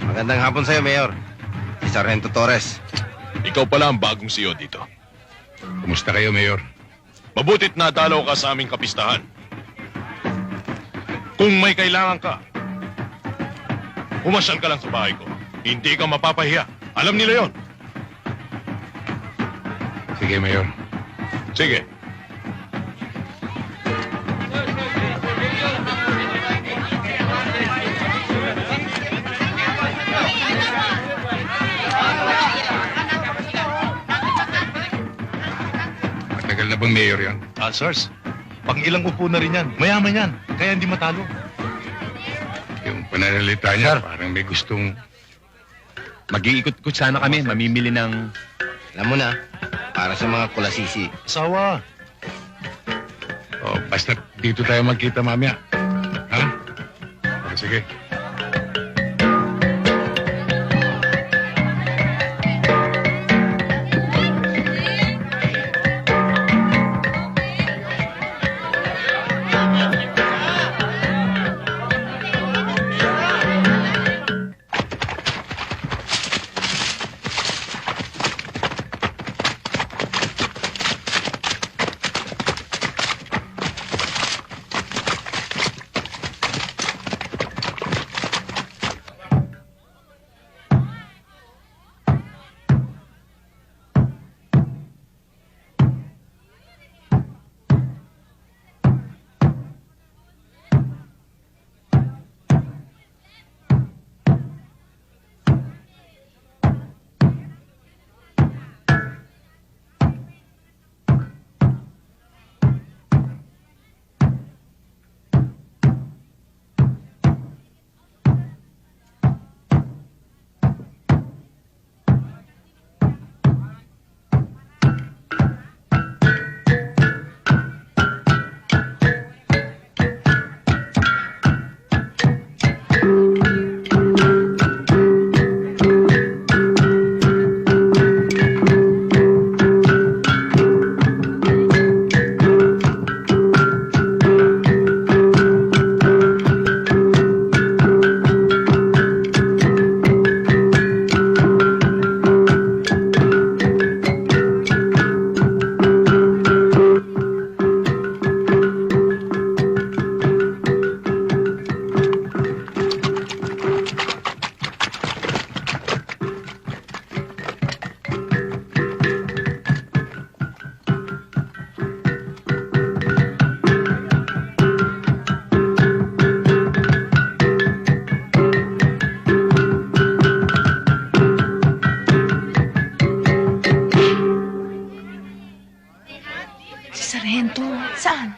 Magandang hapon sa'yo, Mayor. Si Sargento Torres. Ikaw pala ang bagong CEO dito. Kumusta kayo, Mayor? Mabutit nadalaw ka sa aming kapistahan. Kung may kailangan ka, umasyal ka lang sa bahay ko. Hindi ka mapapahiya. Alam nila yon. Sige, Mayor. Sige. Matagal na bang Mayor yan? Sirs, pang ilang upo na rin yan. Mayaman yan, kaya hindi matalo. Yung pananalita niya, parang may gustong... Mag-iikot-ikot sana kami, mamimili ng... Alam mo na, para sa mga kulasisi. Asawa. Oh, basta dito tayo magkita mamaya. Ha? Oh, sige. Si Sargento. Saan?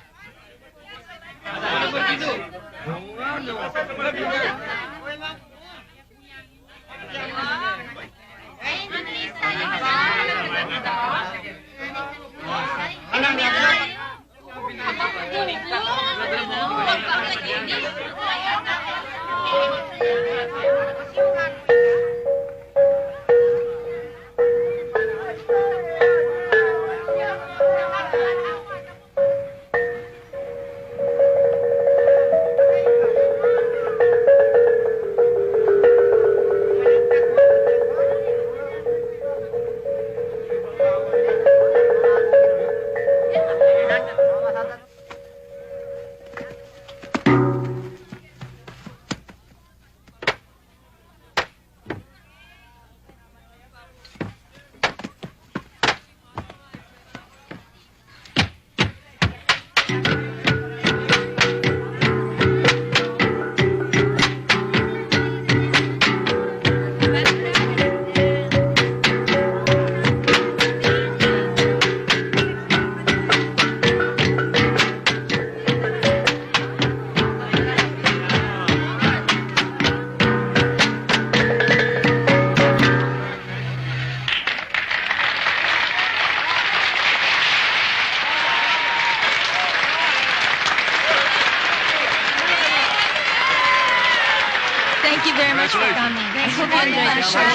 Thank you very much for coming. I hope you enjoyed the show.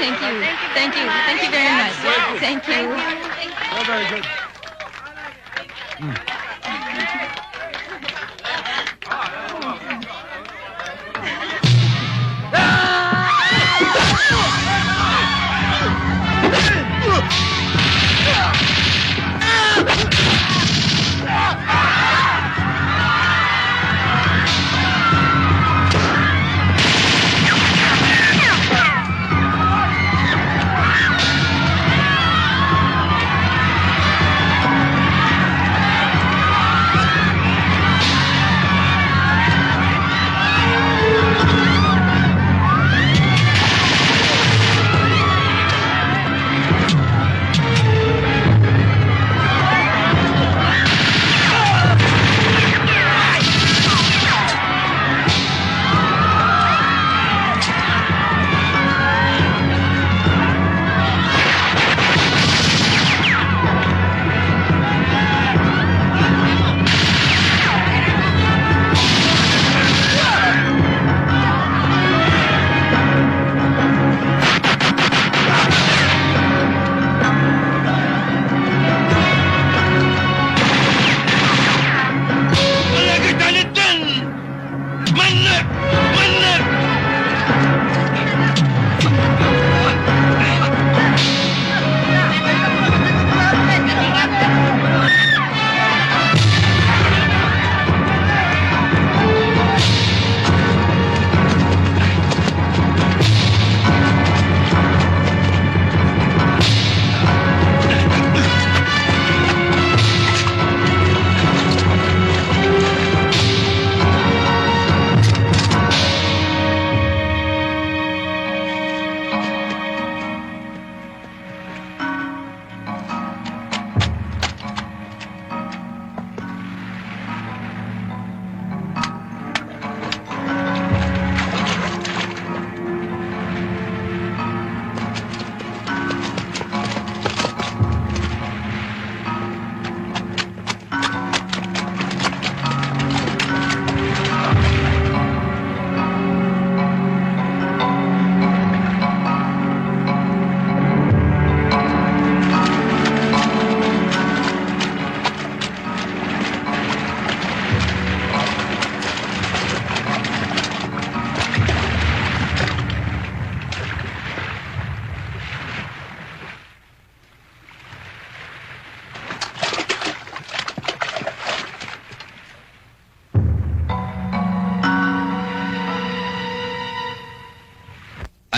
Thank you. Thank you. Thank you very much. Thank you. Oh, very good.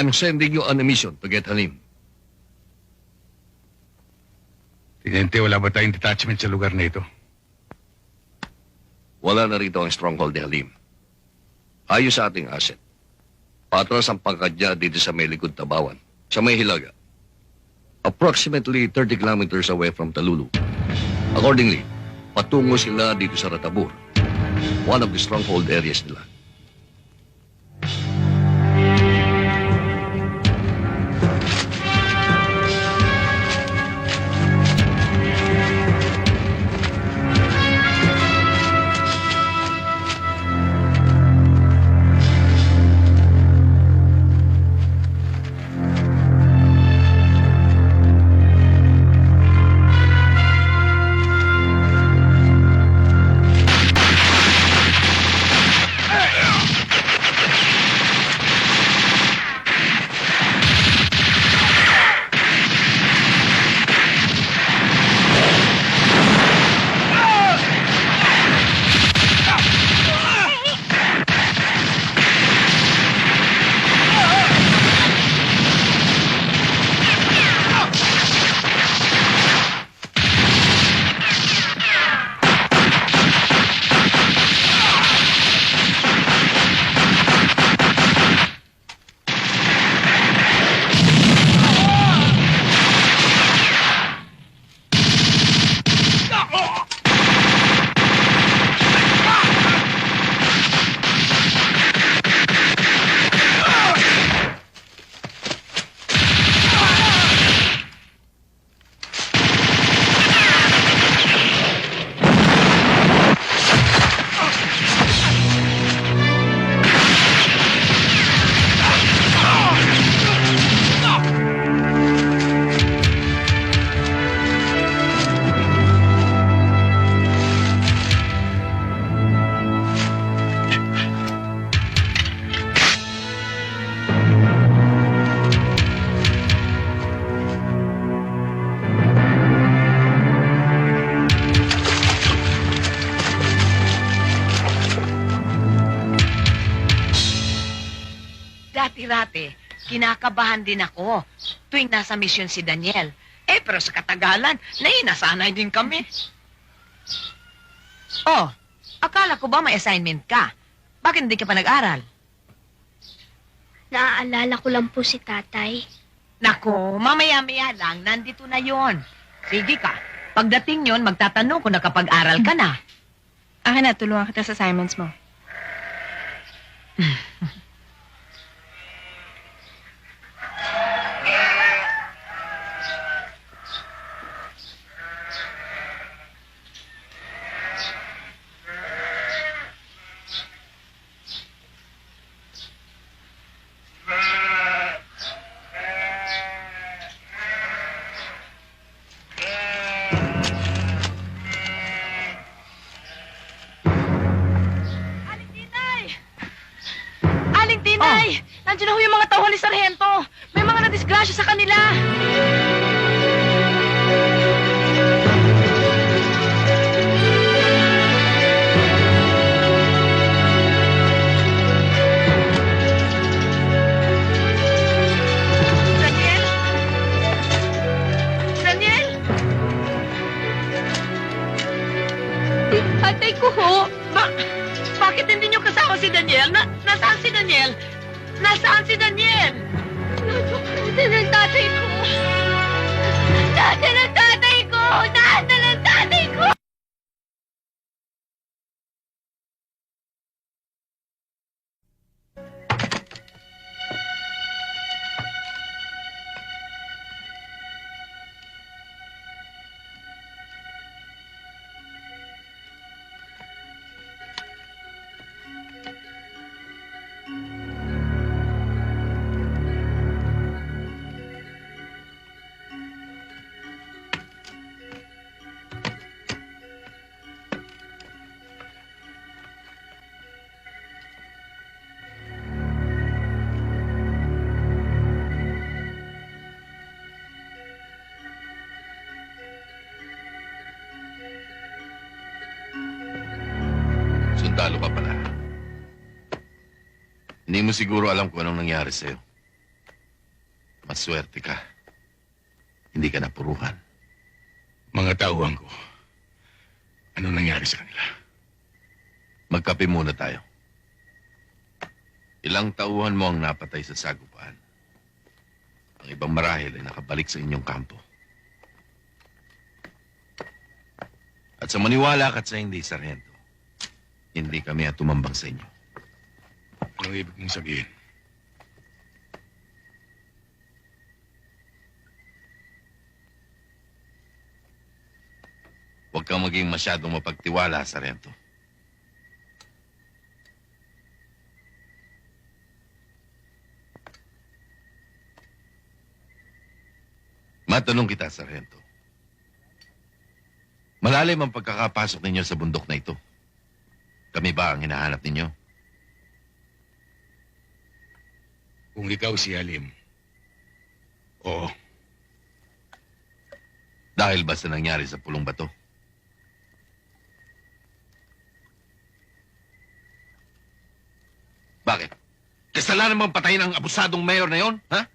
I'm sending you on a mission to get Halim. Tinente, wala ba tayong detachment sa lugar na ito? Wala na rito ang stronghold ni Halim. Ayos sa ating asset. Patras ang pangkad niya dito sa may likod Tabawan, sa may Hilaga. Approximately 30 kilometers away from Talulu. Accordingly, patungo sila dito sa Ratabur, one of the stronghold areas nila. Dati-rati, kinakabahan din ako tuwing nasa misyon si Daniel. Pero sa katagalan, nasanay din kami. Oh, akala ko ba may assignment ka? Bakit hindi ka pa nag-aral? Naaalala ko lang po si tatay. Nako, mamaya-maya lang, nandito na yon. Sige ka, pagdating yon, magtatanong kung nakapag-aral ka na. Akin na, tulungan kita sa assignments mo. Aling Tinay! Nandiyan na ho yung mga tauhan ni Sargento. May mga nadisgrasya sa kanila. Daniel? Daniel? Atay ko ho. Bakit hindi niyo kasama si Daniel? Nasaan si Daniel? Nasaan si Daniel? Nasaan ang tatay ko? Nasaan ang tatay ko? Nasaan ang tatay ko? Sundalo ka pala. Hindi mo siguro alam kung anong nangyari sa'yo. Maswerte ka. Hindi ka napuruhan. Mga tauhan ko, ano nangyari sa kanila? Magkape muna tayo. Ilang tauhan mo ang napatay sa sagupaan. Ang ibang marahil ay nakabalik sa inyong kampo. At sa maniwala ka at sa hindi, Sargento, hindi kami at tumambang sa inyo. Anong ibig mong sabihin? Huwag kang maging masyadong mapagtiwala, Sargento. Matanong kita, Sargento. Malalim ang pagkakapasok ninyo sa bundok na ito. Kami ba ang hinahanap ninyo? Kung ikaw si Halim. Oo. Dahil ba sa nangyari sa pulong bato? Bakit? Kasalanan bang patayin ang abusadong mayor na yon, ha?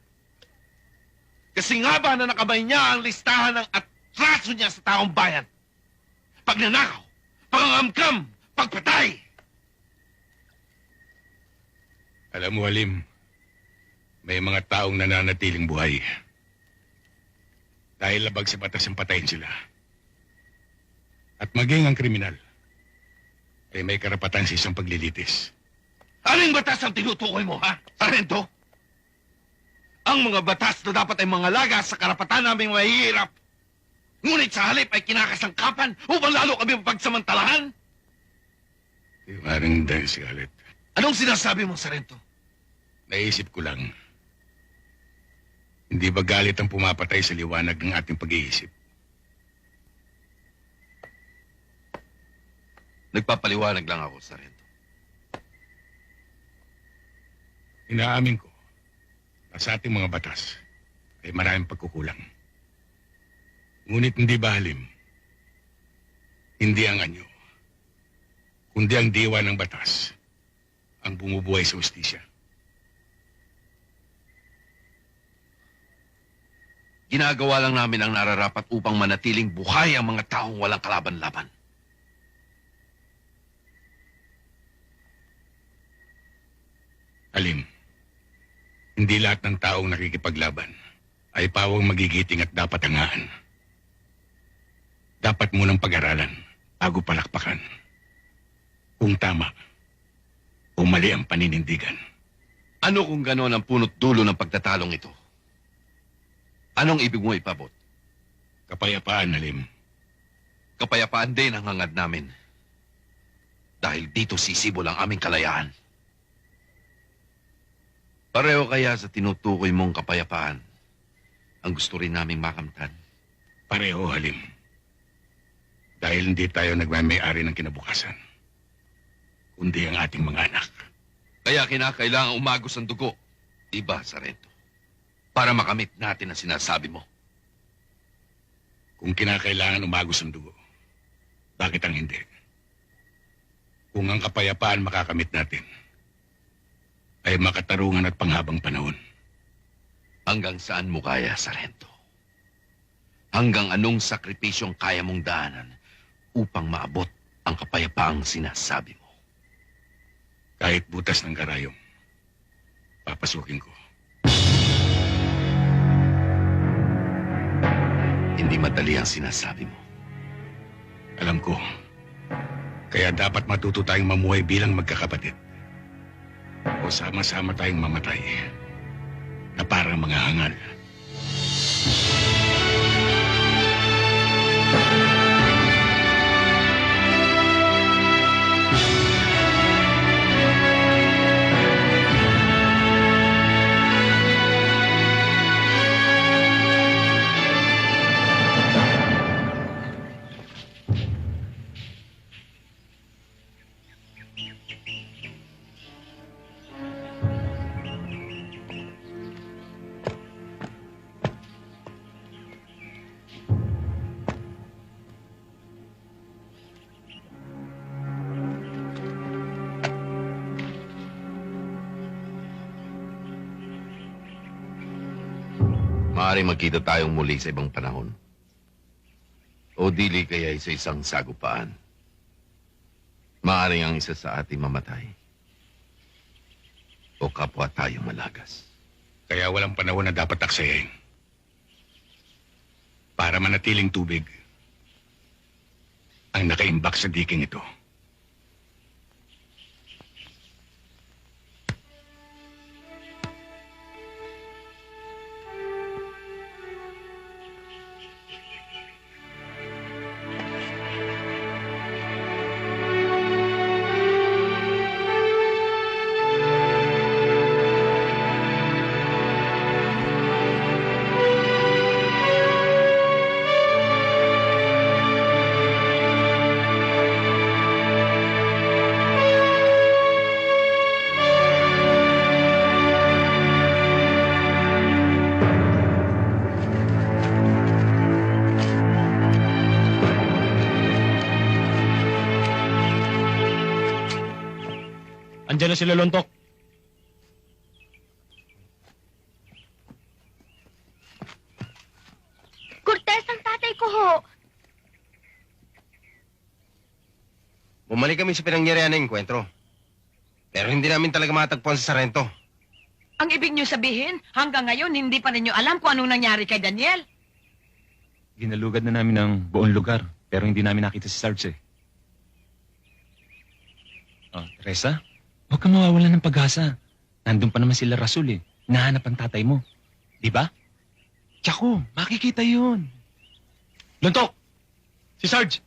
Kasi nga ba na nakabay niya ang listahan ng atraso niya sa taong bayan? Pagnanakaw, pangangamkam, pagpatay! Alam mo, Halim, may mga taong nananatiling buhay. Dahil labag sa batas ang patayin sila. At maging ang kriminal ay may karapatan sa isang paglilitis. Aling batas ang tinutukoy mo, ha? Sargento? Ang mga batas na dapat ay mga laga sa karapatan naming mahihirap. Ngunit sa halip ay kinakasangkapan upang lalo kami mapagsamantalahan. Parang dahil si Galit. Anong sinasabi mo, Sargento? Naisip ko lang, hindi ba galit ang pumapatay sa liwanag ng ating pag-iisip? Nagpapaliwanag lang ako, Sargento. Inaamin ko na sa ating mga batas ay maraming pagkukulang. Ngunit hindi ba, Halim, hindi ang anyo, kundi ang diwa ng batas ang bumubuhay sa hustisya. Ginagawa lang namin ang nararapat upang manatiling buhay ang mga taong walang kalaban-laban. Halim, hindi lahat ng taong nakikipaglaban ay pawang magigiting at dapat hangaan. Dapat munang pag-aralan bago palakpakan. Kung tama o mali ang paninindigan. Ano kung gano'n ang punot dulo ng pagtatalong ito? Anong ibig mo ipabot? Kapayapaan, Halim. Kapayapaan din ang hangad namin. Dahil dito sisibol ang aming kalayaan. Pareho kaya sa tinutukoy mong kapayapaan ang gusto rin naming makamtan? Pareho, Halim. Dahil hindi tayo nagmamay-ari ng kinabukasan, kundi ang ating mga anak. Kaya kinakailangan umagos ang dugo, diba, Sargento? Para makamit natin ang sinasabi mo. Kung kinakailangan umagos ang dugo, bakit ang hindi? Kung ang kapayapaan makakamit natin, ay makatarungan at panghabang panahon. Hanggang saan mo kaya, Sargento? Hanggang anong sakripisyong kaya mong daanan upang maabot ang kapayapaang sinasabi mo? Kahit butas ng karayom, papasukin ko. Hindi madali ang sinasabi mo. Alam ko, kaya dapat matuto tayong mamuhay bilang magkakapatid. O sama-sama tayong mamatay na parang mga hangal. Maaaring magkita tayong muli sa ibang panahon. O dili kaya sa isang sagupaan. Maaaring ang isa sa ating mamatay. O kapwa tayo malagas. Kaya walang panahon na dapat aksayahin. Para manatiling tubig ang nakaimbak sa diking ito. Andiyan na sila, Lontok. Cortez, ang tatay ko ho. Bumalik kami sa pinangyarihan ng enkwentro. Pero hindi namin talaga matagpuan sa Sargento. Ang ibig niyo sabihin, hanggang ngayon hindi pa ninyo alam kung anong nangyari kay Daniel. Ginalugad na namin ang buong lugar, pero hindi namin nakita si Sarge eh. Oh, Teresa, huwag kang mawawalan ng pag-asa. Nandun pa naman sila Rasul eh. Nahanap ang tatay mo. Di ba? Tsako, makikita yun. Lontok! Si Sarge!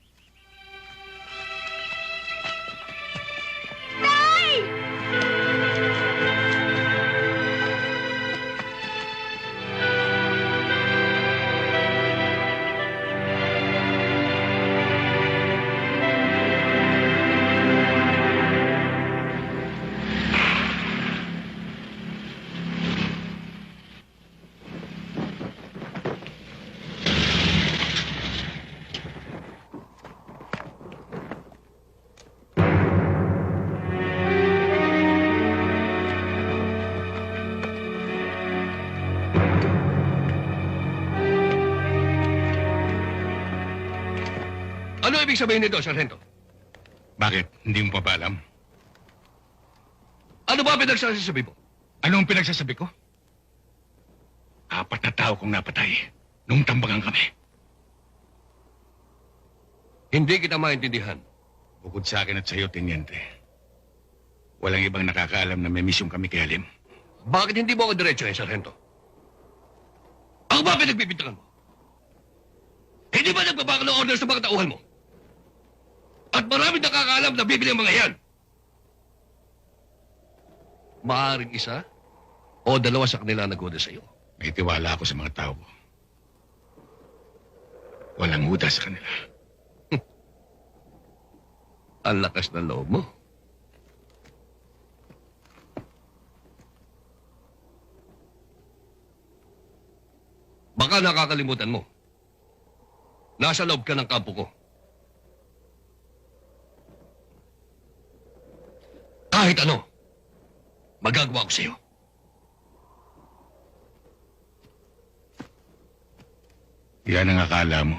Ano ibig sabihin nito, Sargento? Bakit? Hindi mo pa ba alam? Ano ba pinagsasabi mo? Ano ang pinagsasabi ko? 4 na tao kong napatay nung tambangan kami. Hindi kita maintindihan. Bukod sa akin at sa iyo, Teniente. Walang ibang nakakaalam na may misyong kami kay Halim. Bakit hindi mo ako diretso Sargento? Ako ba pinagbibintangan mo? Hindi ba nagbabaka ng order sa mga tauhan mo? At maraming nakakaalam na bibili ang mga yan. Maaaring isa o dalawa sa kanila nag-order sa iyo. May tiwala ako sa mga tao ko. Walang huda sa kanila. Ang lakas ng loob mo. Baka nakakalimutan mo. Nasa loob ka ng kampo ko. Kahit ano, magagawa ko sa'yo. Yan ang akala mo.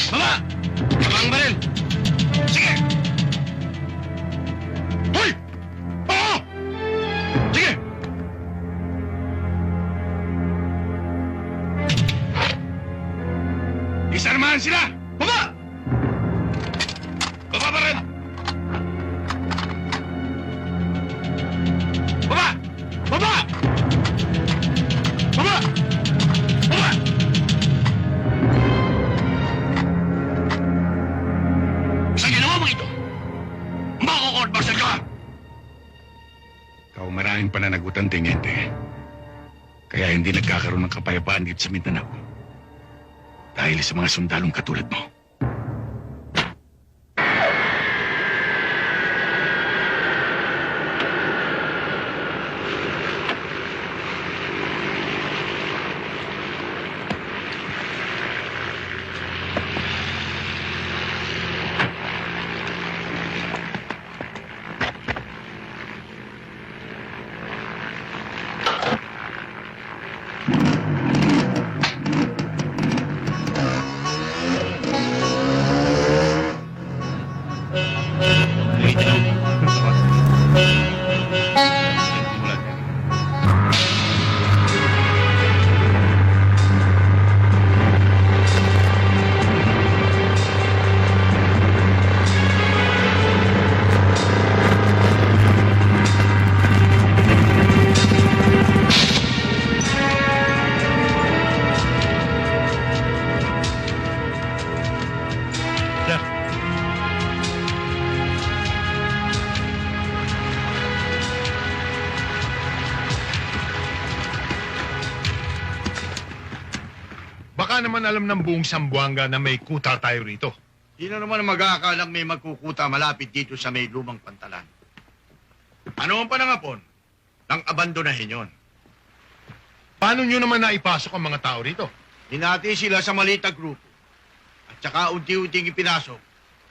Baba! Baba ang baril! Sige! Hoy! Oo! Sige! Isarmahan sila! Baba! Baba baril! Baba! Baba! Baba! Baba! Sa ginawa mo ito, mako-court-martial ka! Ikaw maraming pananagutan, Teniente. Kaya hindi nagkakaroon ng kapayapaan dito sa Mindanao. Dahil sa mga sundalong katulad mo. Baka naman alam ng buong Sambuanga na may kuta tayo rito. Sino naman ang mag-aakalang may magkukuta malapit dito sa may lumang pantalan? Ano ang panangapon nang abandonahin yon? Paano nyo naman naipasok ang mga tao rito? Hinati sila sa maliit na grupo at saka unti-unting ipinasok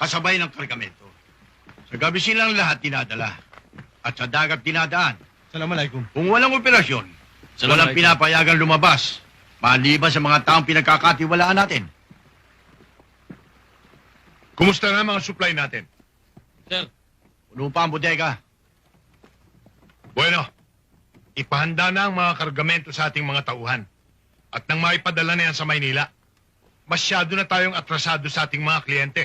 kasabay ng kargamento. Sa gabi silang lahat dinadala at sa dagat dinadaan. Assalamualaikum. Kung walang operasyon, walang pinapayagan lumabas maliban sa mga taong pinagkakatiwalaan natin. Kumusta na ang mga supply natin? Puno pa ang bodega. Bueno, ipahanda na ang mga kargamento sa ating mga tauhan. At nang maipadala na yan sa Maynila, masyado na tayong atrasado sa ating mga kliyente.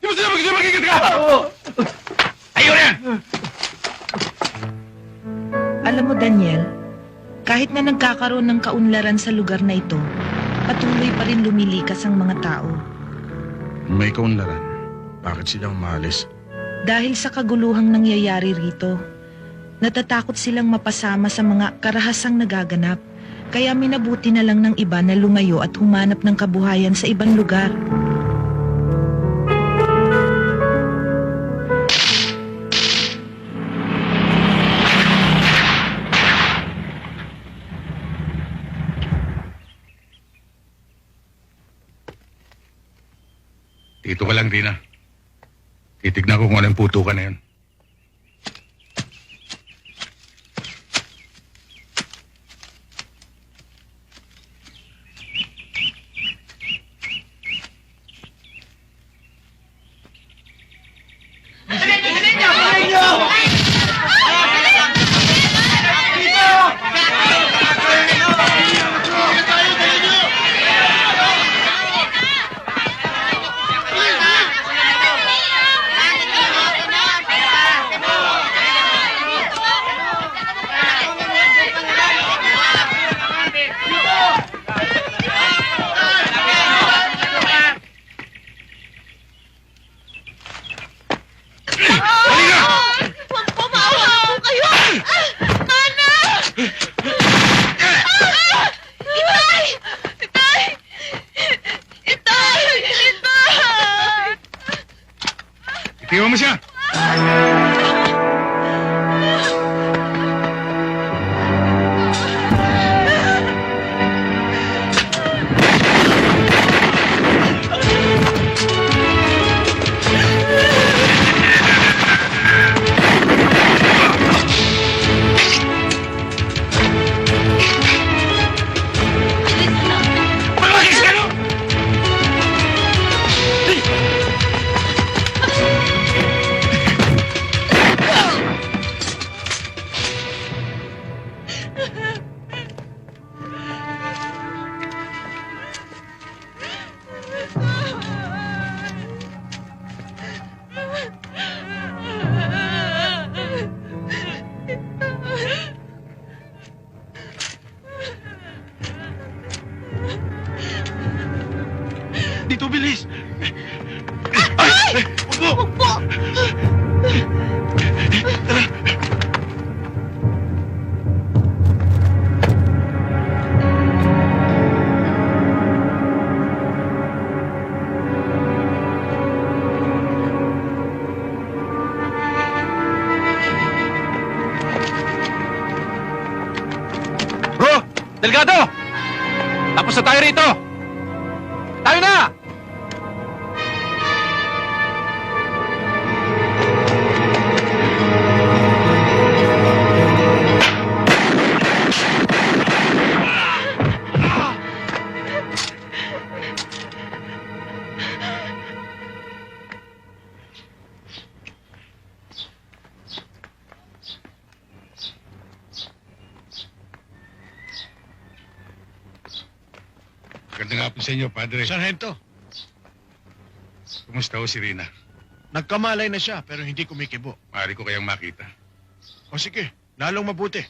Di mo sila magigit ka! Ayun yan! Alam mo, Daniel, kahit na nagkakaroon ng kaunlaran sa lugar na ito, patuloy pa rin lumilikas ang mga tao. May kaunlaran. Bakit silang maalis? Dahil sa kaguluhang nangyayari rito, natatakot silang mapasama sa mga karahasang nagaganap. Kaya minabuti na lang ng iba na lumayo at humanap ng kabuhayan sa ibang lugar. Dito ka lang, Rina. Titignan ko kung anong putukan na yun. Itiwan mo siya! Dito, bilis! Ay! Huwag po! Tara! Bro! Delgado! Tapos na tayo rito! Tayo na! Magandang hapon sa inyo, Padre. Sargento, Kumusta ho si Rina? nagkamalay na siya pero hindi kumikibo. Maaari ko kayang makita. O sige, lalong mabuti.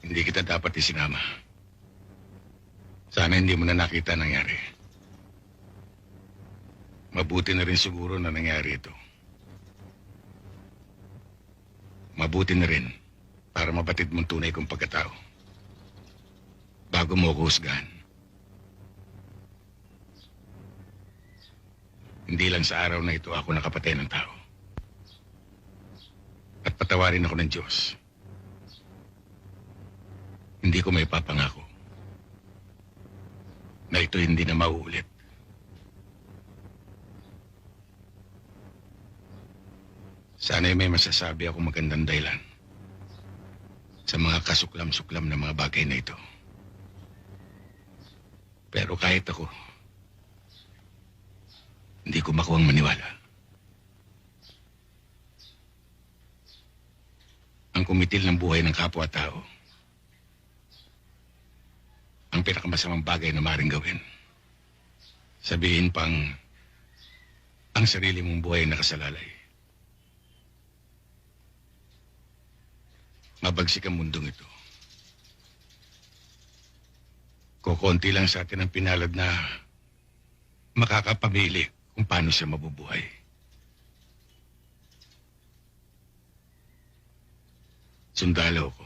Hindi kita dapat isinama. Sana hindi mo na nakita ang nangyari. Mabuti na rin siguro na nangyari ito. Mabuti na rin para mabatid mong tunay kong pagkatao. Bago mo ako husgahan. Hindi lang sa araw na ito ako nakapatay ng tao. At patawarin ako ng Diyos. Hindi ko may papangako na ito hindi na mauulit. Sana'y may masasabi ako magandang dahilan sa mga kasuklam-suklam na mga bagay na ito. Pero kahit ako, hindi ko makuwang maniwala. Ang kumitil ng buhay ng kapwa-tao, ang pinakamasamang bagay na maaaring gawin. Sabihin pang, ang sarili mong buhay nakasalalay. Mabagsik ang mundong ito. Kukunti lang sa atin ang pinalad na makakapamili kung paano siya mabubuhay. Sundalo ko.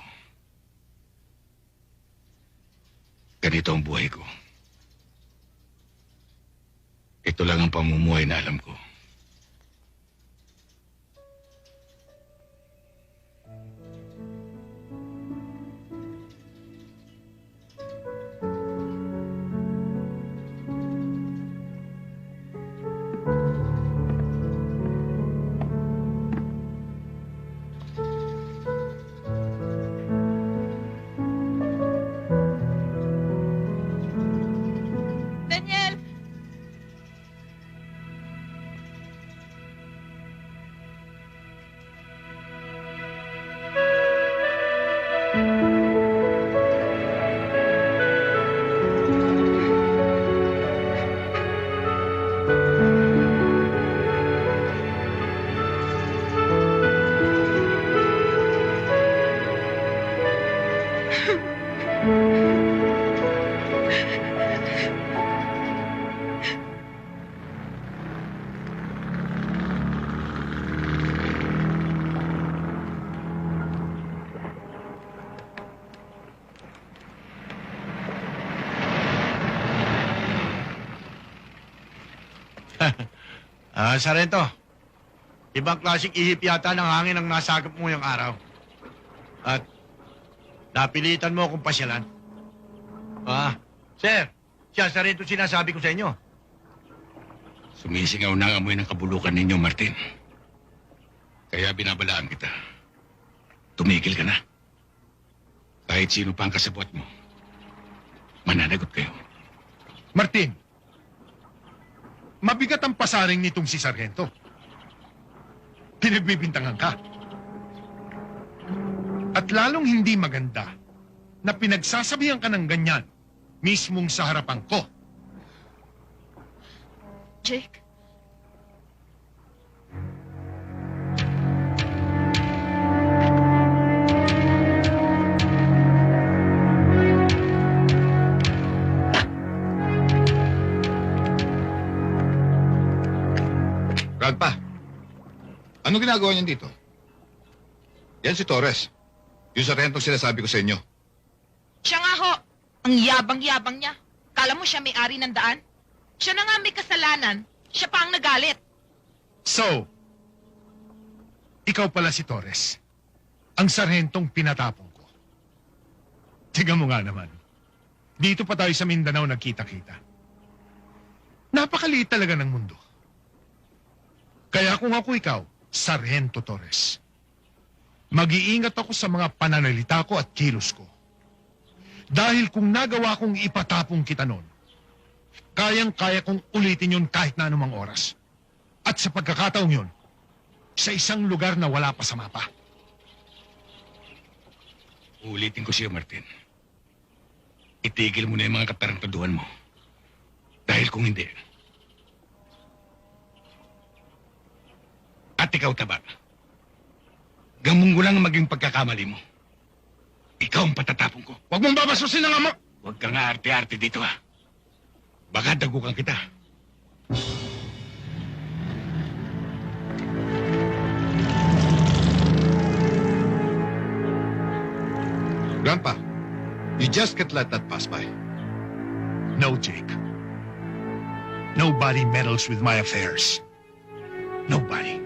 Ganito ang buhay ko. Ito lang ang pamumuhay na alam ko. Daniel! Sarento. Ibang klaseng ihip yata ng hangin ang nasagap mo yung araw. At napilitan mo akong pasyalan. Sir, siya Sarento sinasabi ko sa inyo. Sumisingaw na ang amoy ng kabulukan ninyo, Martin. Kaya binabalaan kita. Tumigil ka na. Kahit sino pa ang kasabot mo, mananagot kayo. Martin, mabigat ang pasaring nitong si Sargento. Pinagbibintangan ka. At lalong hindi maganda na pinagsasabihan ka ng ganyan mismong sa harapan ko. Jake, Grandpa, anong ginagawa niyan dito? Yan si Torres. Yung sarentong sinasabi ko sa inyo. Siya nga ho. Ang yabang-yabang niya. Kala mo siya may-ari ng daan? Siya na nga may kasalanan. Siya pa ang nagalit. So, ikaw pala si Torres. Ang sarhentong pinatapong ko. Tiga mo nga naman. Dito pa tayo sa Mindanao nagkita-kita. Napakaliit talaga ng mundo. Kaya kung ako ikaw, Sargento Torres, mag-iingat ako sa mga pananalita ko at kilos ko. Dahil kung nagawa kong ipatapong kita noon, kayang-kaya kong ulitin yun kahit na anumang oras. At sa pagkakataong yun, sa isang lugar na wala pa sa mapa. Ulitin ko siya, Martin. Itigil mo na yung mga katarantaduhan mo. Dahil kung hindi, at ikaw, Taba, gamong ko lang maging pagkakamali mo. Ikaw ang patatapon ko. Huwag mong babasusin ang ama! Huwag kang arte-arte dito, ha? Baka dagukan kita. Grandpa, you just can't let that pass by. No, Jake. Nobody meddles with my affairs. Nobody.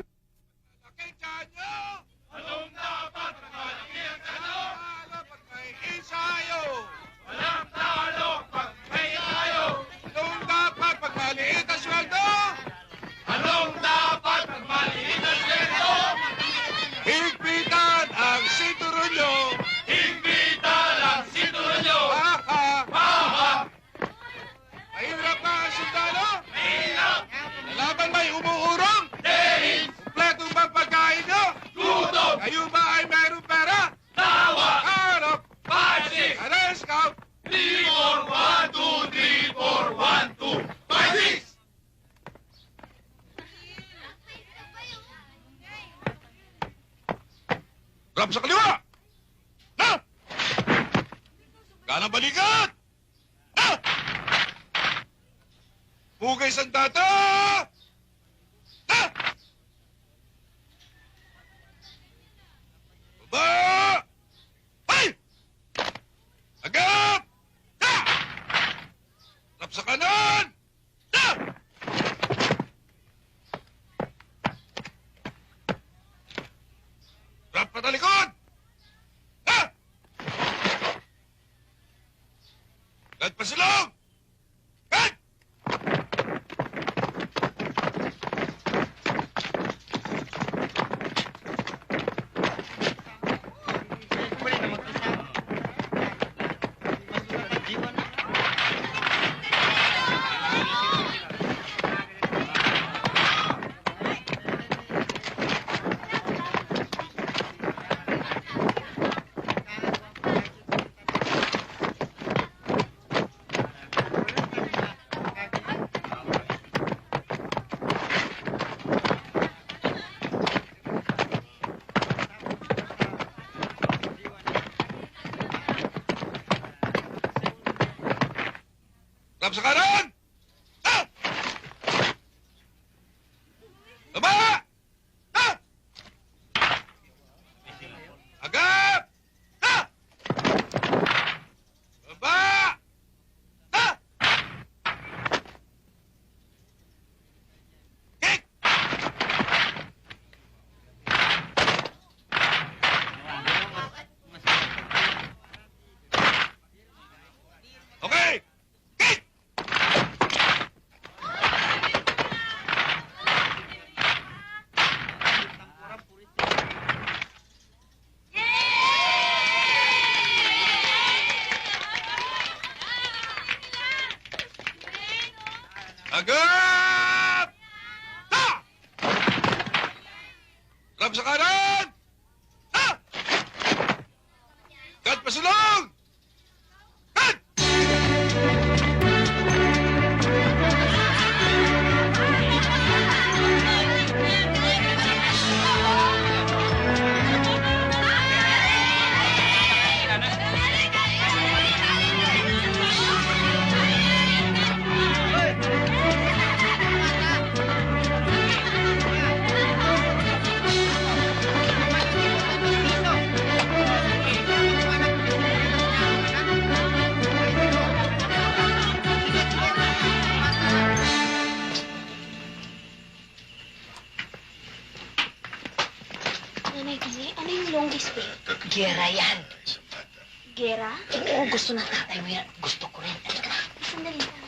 Higpitan ang situro nyo! Higpitan ang situro nyo! Mahirap na ang sundalo? Mahirap! Lalaban ba'y umuurong? Dehil! Kumpleto bang pagkain nyo? Gutom! Kayo ba ay mayroong pera? Tawa! Harap! 5-6! Arrest scout! 3-4-1-2! 3-4-1-2! 5-6! Drop sa kaliwa! Na! Kanang balikat! Na! Hugay sandata! Na! Baba! Ay! Agap! Na! Drop sa kanan! Na! Drop patalikod! Ha! Gad pasilong! Gad! Drop sa kanan! Ha! Baba! Ha! Agap! Ha! Baba! Ha! Kick! Okay! Kick! Agap! Ha! Drop sa kanan! Ha! Gad pasulong! Gad! Nanay Gili, ano yung longest day? Gera yan. Gera? Oo, gusto ng tatay mo yan. Gusto ko rin. Sandali lang.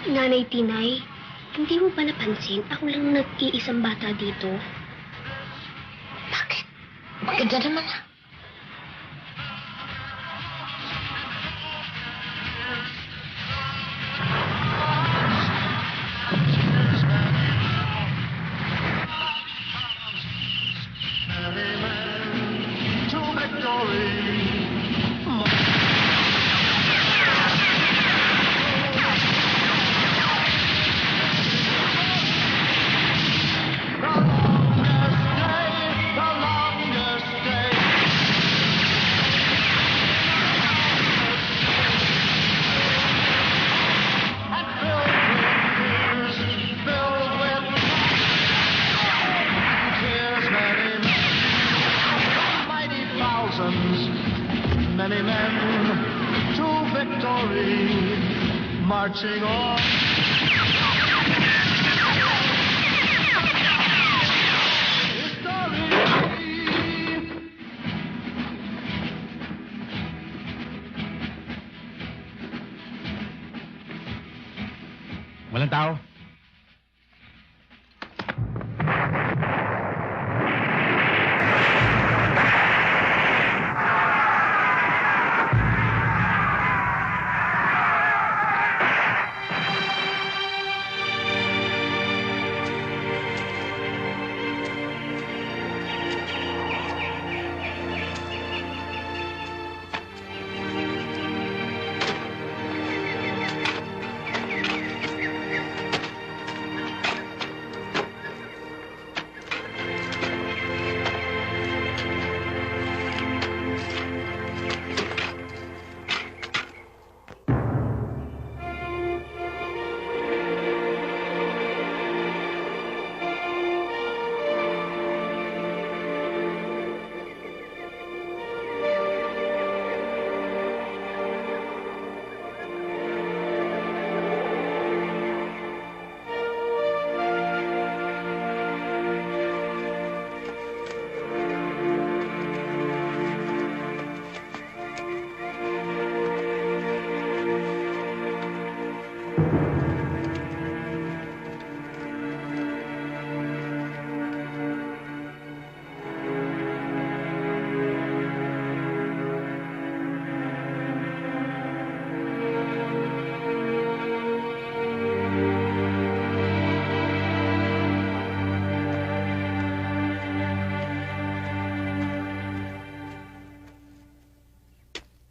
Nanay Tinay, hindi mo ba napansin? Ako lang nag-iisang bata dito. Bakit? Bakit na naman? Many men to victory, marching on. Walang tao.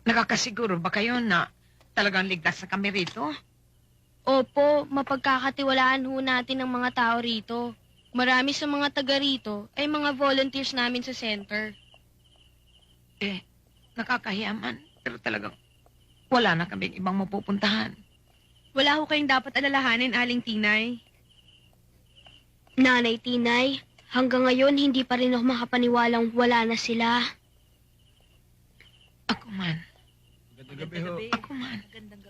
Nakakasiguro ba kayo na talagang ligtas na kami rito? Opo, mapagkakatiwalaan ho natin ang mga tao rito. Marami sa mga taga rito ay mga volunteers namin sa center. Nakakahiyaman, pero talagang wala na kaming ibang mapupuntahan. Wala ho kayong dapat alalahanin, Aling Tinay. Nanay Tinay, hanggang ngayon hindi pa rin ako makapaniwalang wala na sila. Ako man. Gabi ho. Ako man.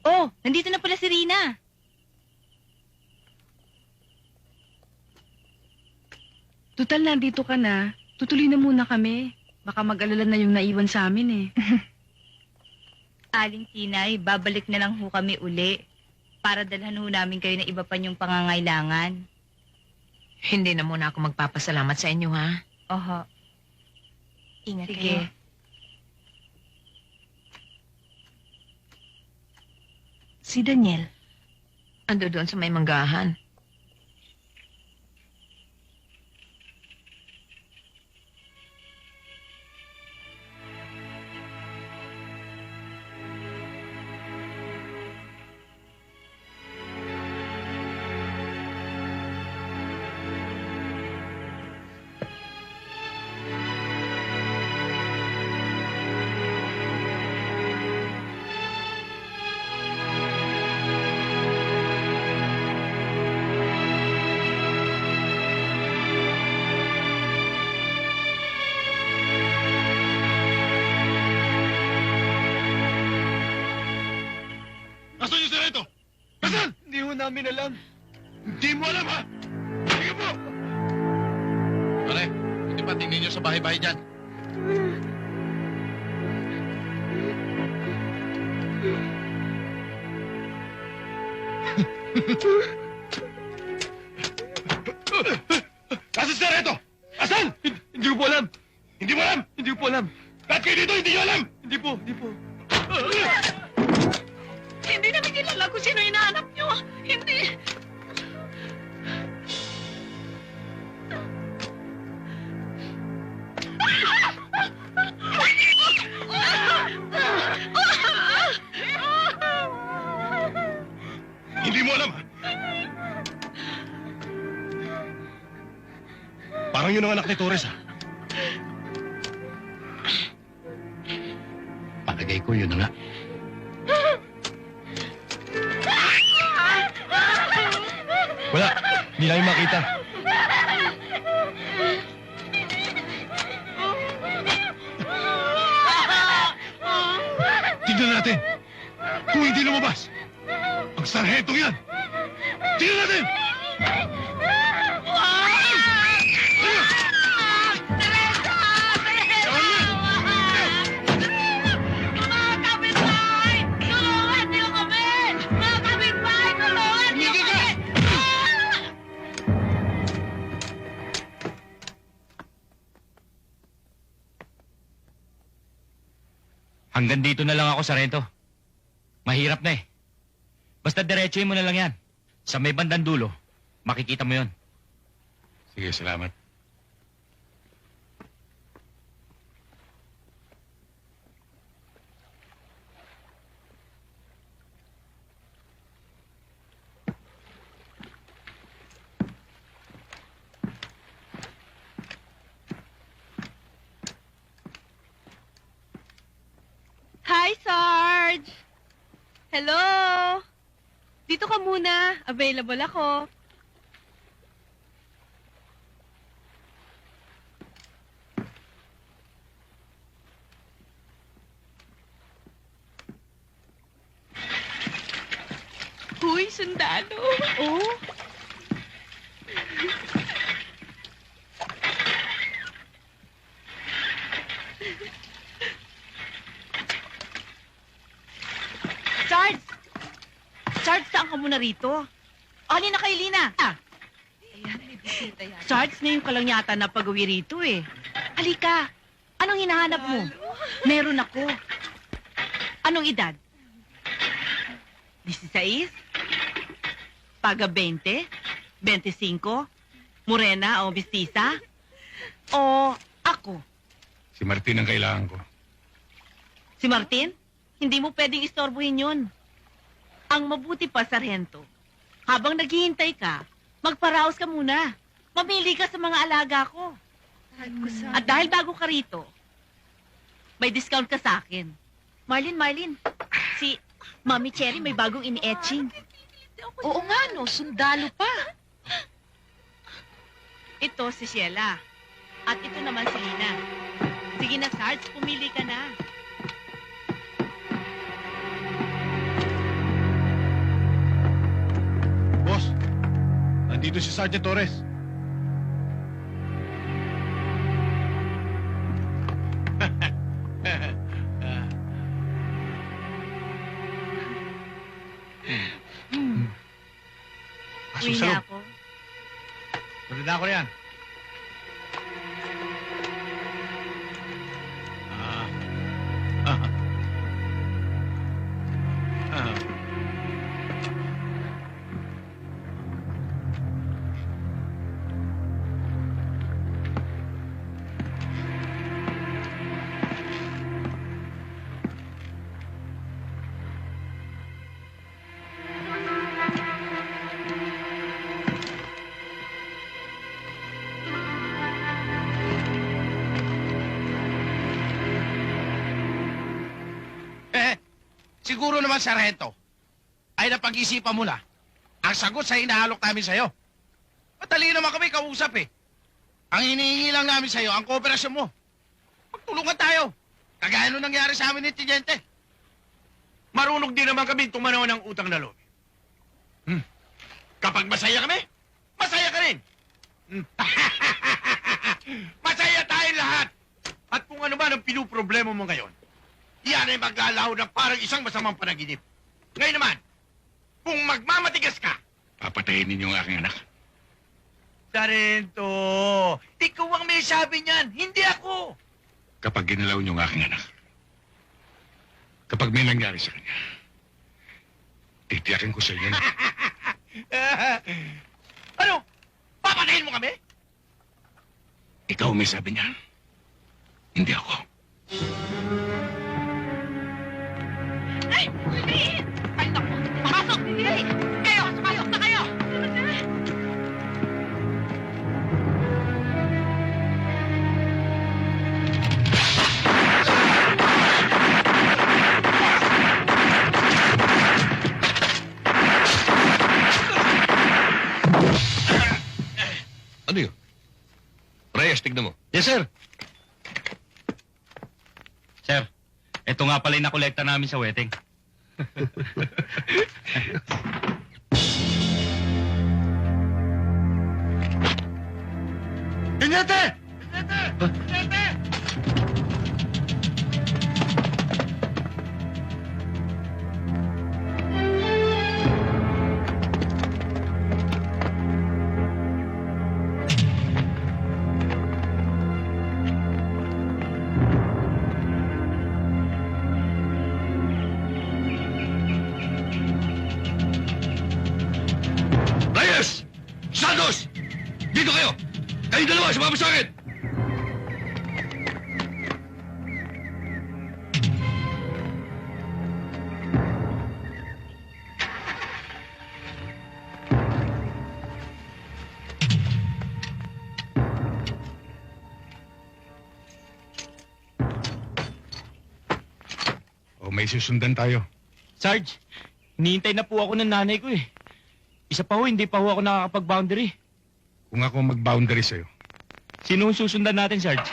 Oh, nandito na pala si Rina. Tutal, nandito ka na. Tutuloy na muna kami. Baka mag-alala na yung naiwan sa amin eh. Aling Tinay, babalik na lang ho kami uli para dalhan ho namin kayo ng iba pa niyong pangangailangan. Hindi na muna ako magpapasalamat sa inyo, ha? Oho. Ingat Sige. kayo. Si Daniel. Ando doon sa may manggahan. Nasaan yung sarento? Nasaan? Hindi ho namin alam. Hindi mo alam, ha? Sige po! Pare, hindi pa tingin nyo sa bahay-bahay dyan. Nasa si Sargento? Asan? Hindi ko po alam. Hindi mo alam? Hindi ko po alam. Lahat kayo dito, hindi nyo alam! Hindi po. Hindi namin kilala kung sino hinahanap nyo. Hindi. Hindi mo alam, ha? Parang yun ang anak ni Torres, ha? Palagay ko yun na nga. Wala. Hindi namin makita. Tignan natin. Kung hindi lumabas, ang sarhentong yan. Tignan natin! Hanggang dito na lang ako, Sargento. Mahirap na eh. Basta diretsuhin mo na lang yan. Sa may bandang dulo, makikita mo yon. Sige, salamat. Hi, Sarge! Hello! Dito ka muna. Available ako. Huy, sundalo! Oh? Charles! Charles, saan ka muna rito? Ali na kay Lina. Charles, ngayon ka lang yata na pag-uwi rito eh. Halika. Anong hinahanap mo? Meron ako. Anong edad? 16? Paga 20? 25? Morena o mestiza? O ako? Si Martin ang kailangan ko. Si Martin? Hindi mo pwedeng istorbohin yun. Ang mabuti pa, Sargento, habang naghihintay ka, magparaos ka muna. Mamili ka sa mga alaga ko. At dahil bago ka rito, may discount ka sa akin. Marlin, si Mami Cherry may bagong ini-etching. Oo nga, no. Sundalo pa. Ito si Sheila. At ito naman si Lina. Sige na, Sarge, pumili ka na. Boss, nandito si Sergeant Torres. Uwi na ako. Sunod na ako yan. Siguro naman, Sargento, ay napag-isipan mo na ang sagot sa hinahalok namin sa'yo. Madali naman kami kausap eh. Ang hinihingi lang namin sa'yo, ang kooperasyon mo. Magtulungan tayo. Kagaya nung nangyari sa amin ni Tiniente. Marunong din naman kami tumanaw ng utang na loob. Kapag masaya kami, masaya ka rin. Masaya tayong lahat. At kung ano man ang pinuproblema mo ngayon, yan ay maglalaho na parang isang masamang panaginip. Ngayon naman, kung magmamatigas ka Papatayin ninyo ang aking anak. Sarento, ikaw ang may sabi niyan, hindi ako. Kapag ginalaw niyo ang aking anak, kapag may nangyari sa kanya, titiyakin ko sa inyo na Ano? Papatayin mo kami? ikaw may sabi niyan. Hindi ako. Ay! Ay, naku! Pasok! Ay! Kayo! Pasok na kayo! Ano yun? Reyes, tignan mo. Yes, sir. Sir, ito nga pala yung nakolekta namin sa wedding. Inyete! Inyete! Inyete! Reyes! Santos! Dito kayo! Kayong dalawa, sumama sa akin! O may susundan tayo. Sarge, hinihintay na po ako ng nanay ko eh. Isa pa ho, hindi pa ho ako nakakapag-boundary. Kung ako mag-boundary sa'yo, Sino ang susundan natin, Sarge?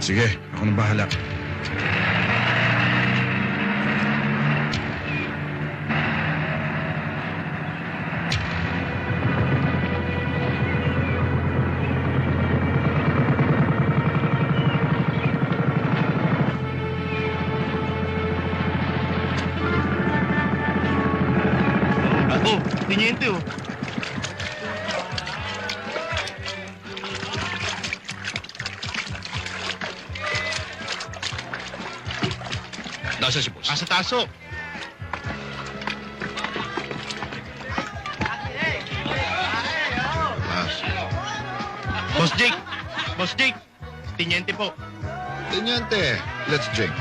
sige, ako nang bahala. Oh, tiniente oh. Nasa si boss? Nasa taso. Boss Jake! Boss Jake! Tiniente po. Teniente, let's drink.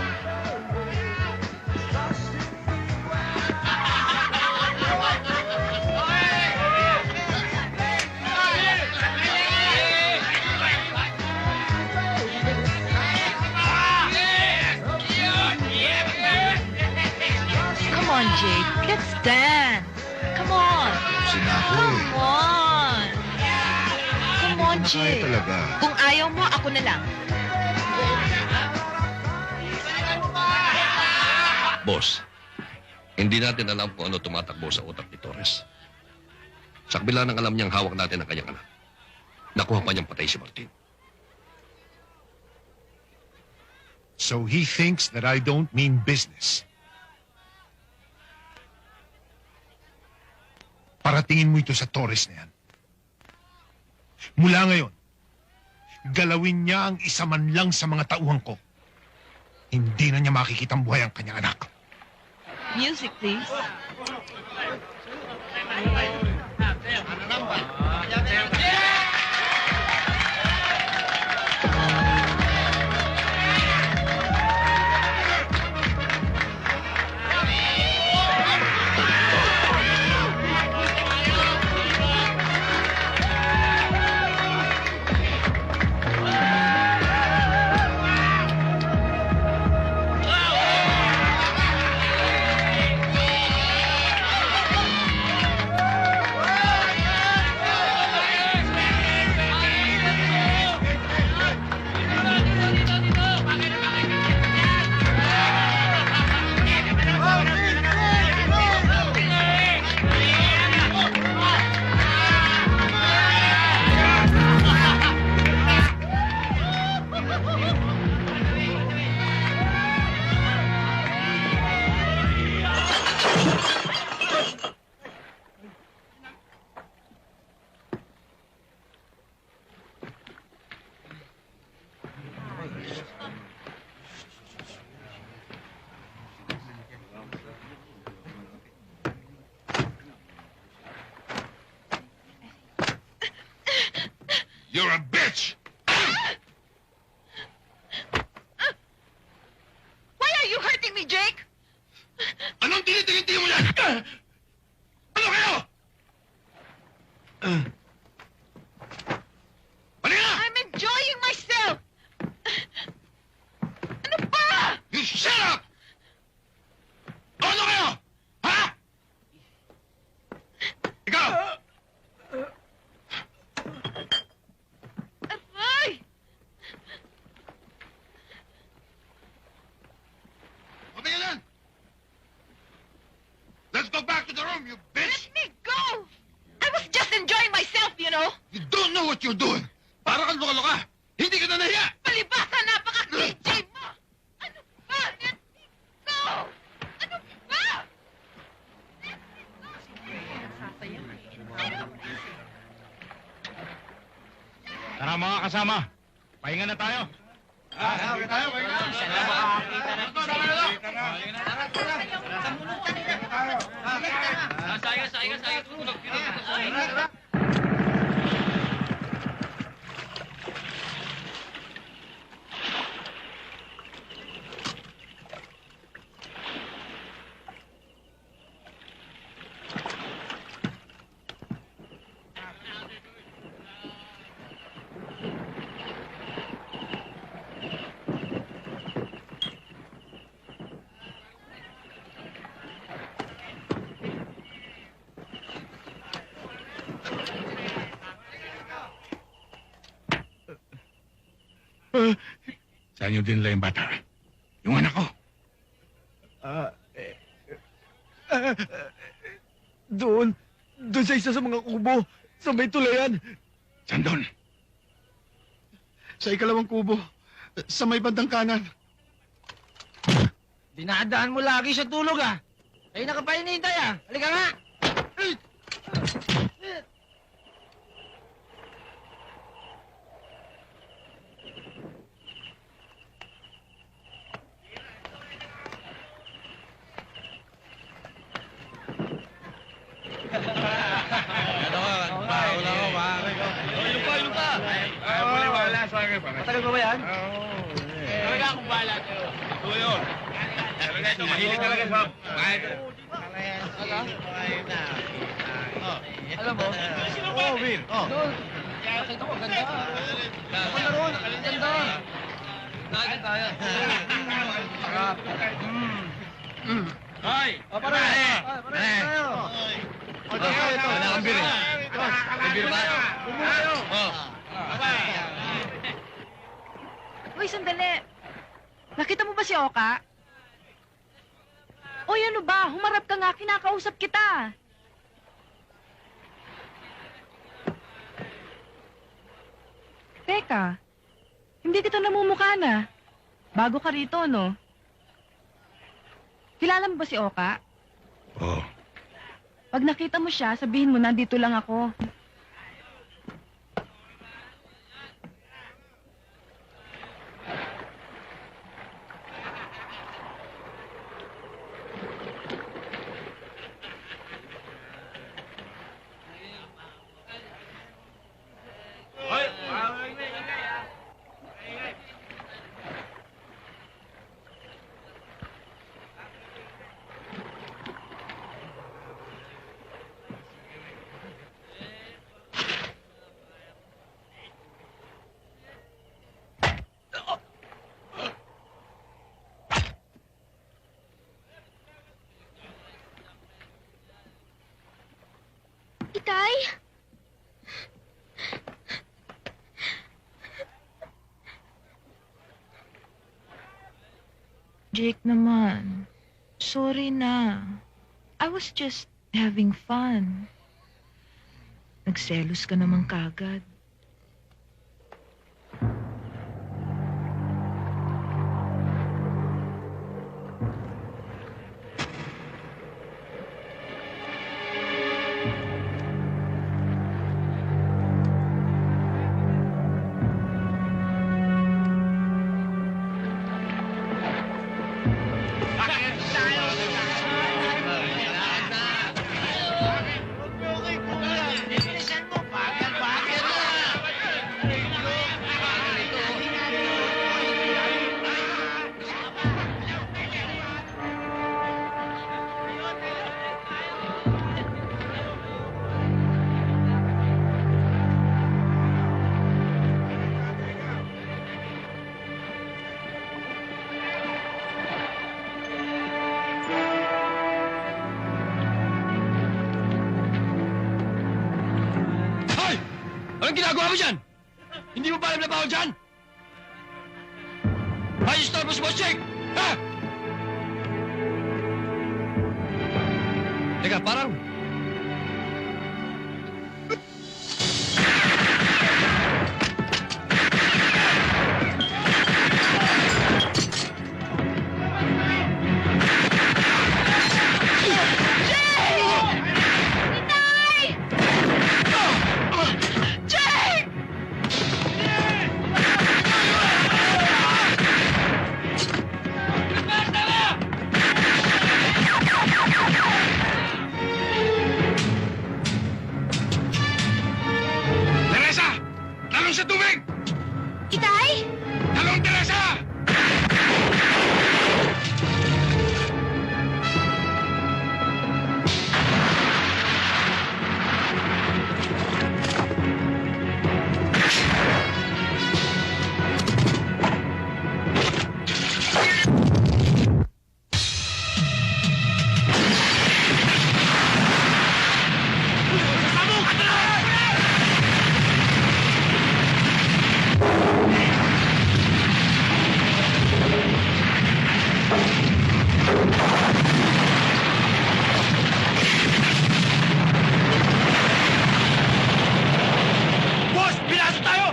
Come on, Jake. Let's dance. Come on. Sinako Come on. Come on, Kaya Jake. talaga. Kung ayaw mo, ako na lang. Boss, hindi natin alam kung ano tumatakbo sa utak ni Torres. Sa kabila ng alam niyang hawak natin ang kanyang anak, nakuha pa niyang patay si Martin. So he thinks that I don't mean business. Paratingin mo ito sa Torres na yan. Mula ngayon, galawin niya ang isa man lang sa mga tauhan ko. Hindi na niya makikitang buhay ang kanyang anak. Music, please. You're a bitch! Why are you hurting me, Jake? Anong tinitingin-tingin mo yan? Ano kayo? I'm enjoying myself! Ano ba? You shut up! Ano kayo? Ha? Ikaw! Aray! Patingin! Let's go back to the room, you bitch! Let me go! I was just enjoying myself, you know? You don't know what you're doing! Para kang luka-luka! Hindi ka na nahiya! Palibasa, napaka-KJ mo! Ano ba? Let me go! Ano ba? Tara mga kasama, pahinga na tayo. Saan nyo dinala yung bata? Yung anak ko. Doon sa isa sa mga kubo, sa may tulayan. Saan doon? Sa ikalawang kubo, sa may bandang kanan. Dinadaan mo lagi sa tulog ah. Ay nakapainintay ah. Halika nga. Matagal pa ba yan? Talaga akong bahala sa'yo. Tuyo. Talaga ito, mahilig talaga sa... Alam mo? Oo, Will. Doon. Nakita ko, ganda. Ako na ron, ganda. Nakita tayo. Sarap. Hoy! Pare! tayo. Ito, wala kang beer eh. May beer ba? Tayo! Uy, sandali. Nakita mo ba si Oka? Uy, ano ba? Humarap ka nga, kinakausap kita. Teka, hindi kita namumukha na. Bago ka rito, no? Kilala mo ba si Oka? Oo. Pag nakita mo siya, sabihin mo nandito lang ako. Itay? Jake naman, sorry na. I was just having fun. Nagselos ka naman kagad. Bilisan mo, bagal-bagal na. Anong ginagawa mo dyan? Hindi mo ba alam na bawal dyan? Ayos na mo si Boss Jake! Ha? Teka, parang... Teresa! Talong sa tubig! Itay! Talong, Teresa! Boss! Pinasok tayo!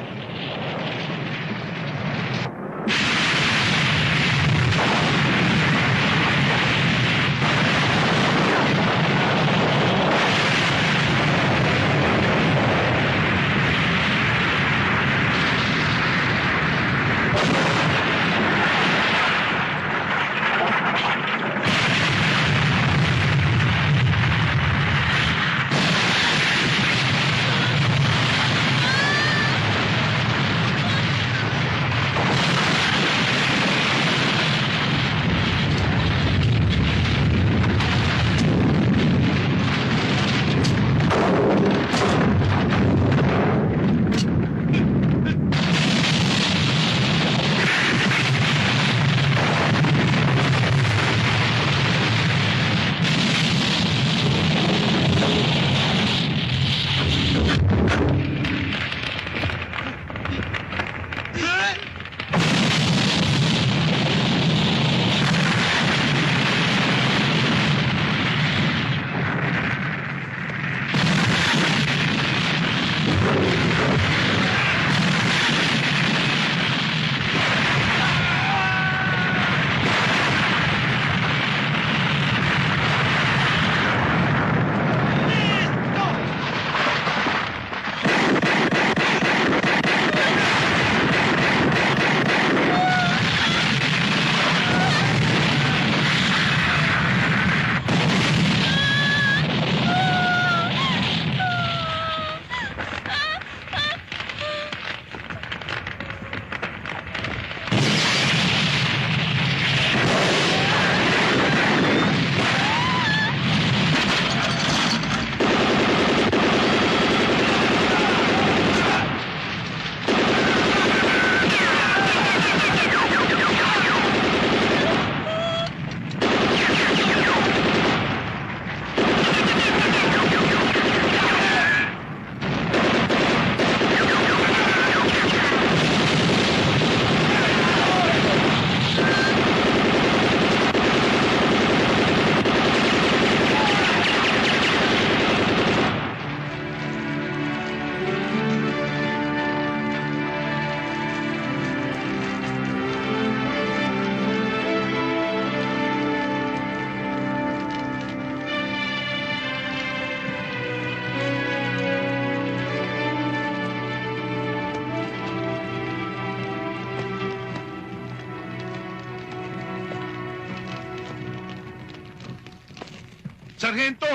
Sargento!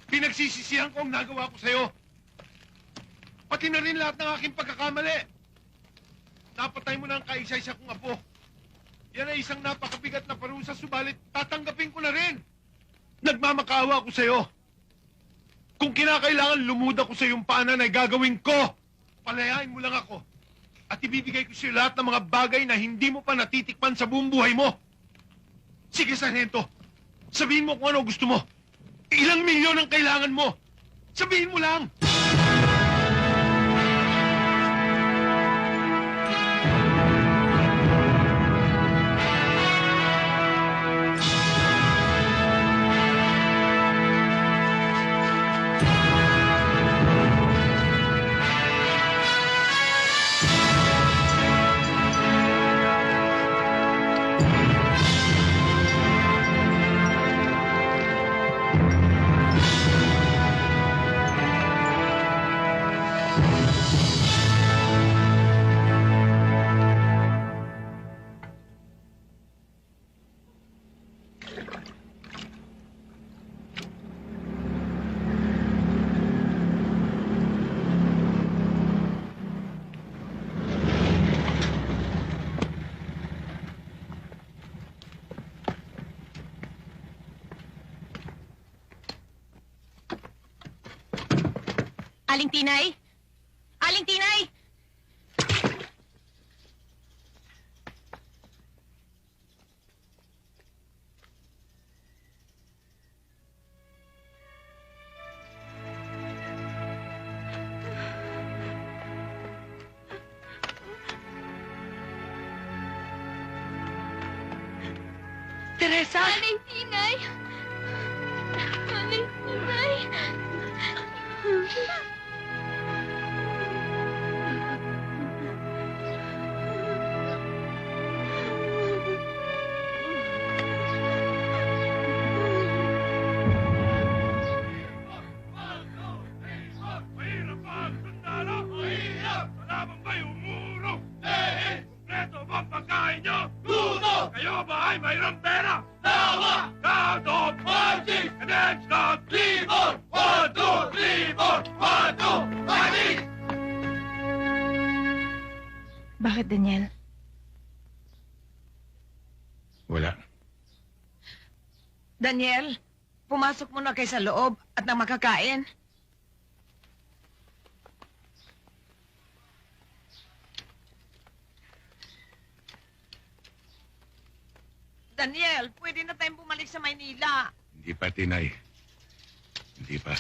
Pinagsisisihan ko ang nagawa ko sa'yo. Pati na rin lahat ng aking pagkakamali. Napatay mo na ang kaisa-isa kong apo. Yan ay isang napakabigat na parusa, subalit tatanggapin ko na rin. Nagmamakaawa ko sa'yo. Kung kinakailangan lumuda ko sa iyong paanan ay gagawin ko. Palayain mo lang ako. At ibibigay ko sa'yo lahat ng mga bagay na hindi mo pa natitikman sa buong buhay mo. Sige, Sargento. Sabihin mo kung ano gusto mo. Ilang milyon ang kailangan mo. Sabihin mo lang. Aling Tinay? Aling Tinay! Teresa? Aling Tinay! Aling Tinay! Kayo ba ay mayroong pera? Tawa! Count of marching! And then start 3, 4! 1, 2, 3, 4! 1, 2, marching! Bakit, Daniel? Wala. Daniel, pumasok muna kayo sa loob at nang makakain. Daniel, pwede na tayong bumalik sa Maynila. Hindi pa, Tinay. Hindi pa.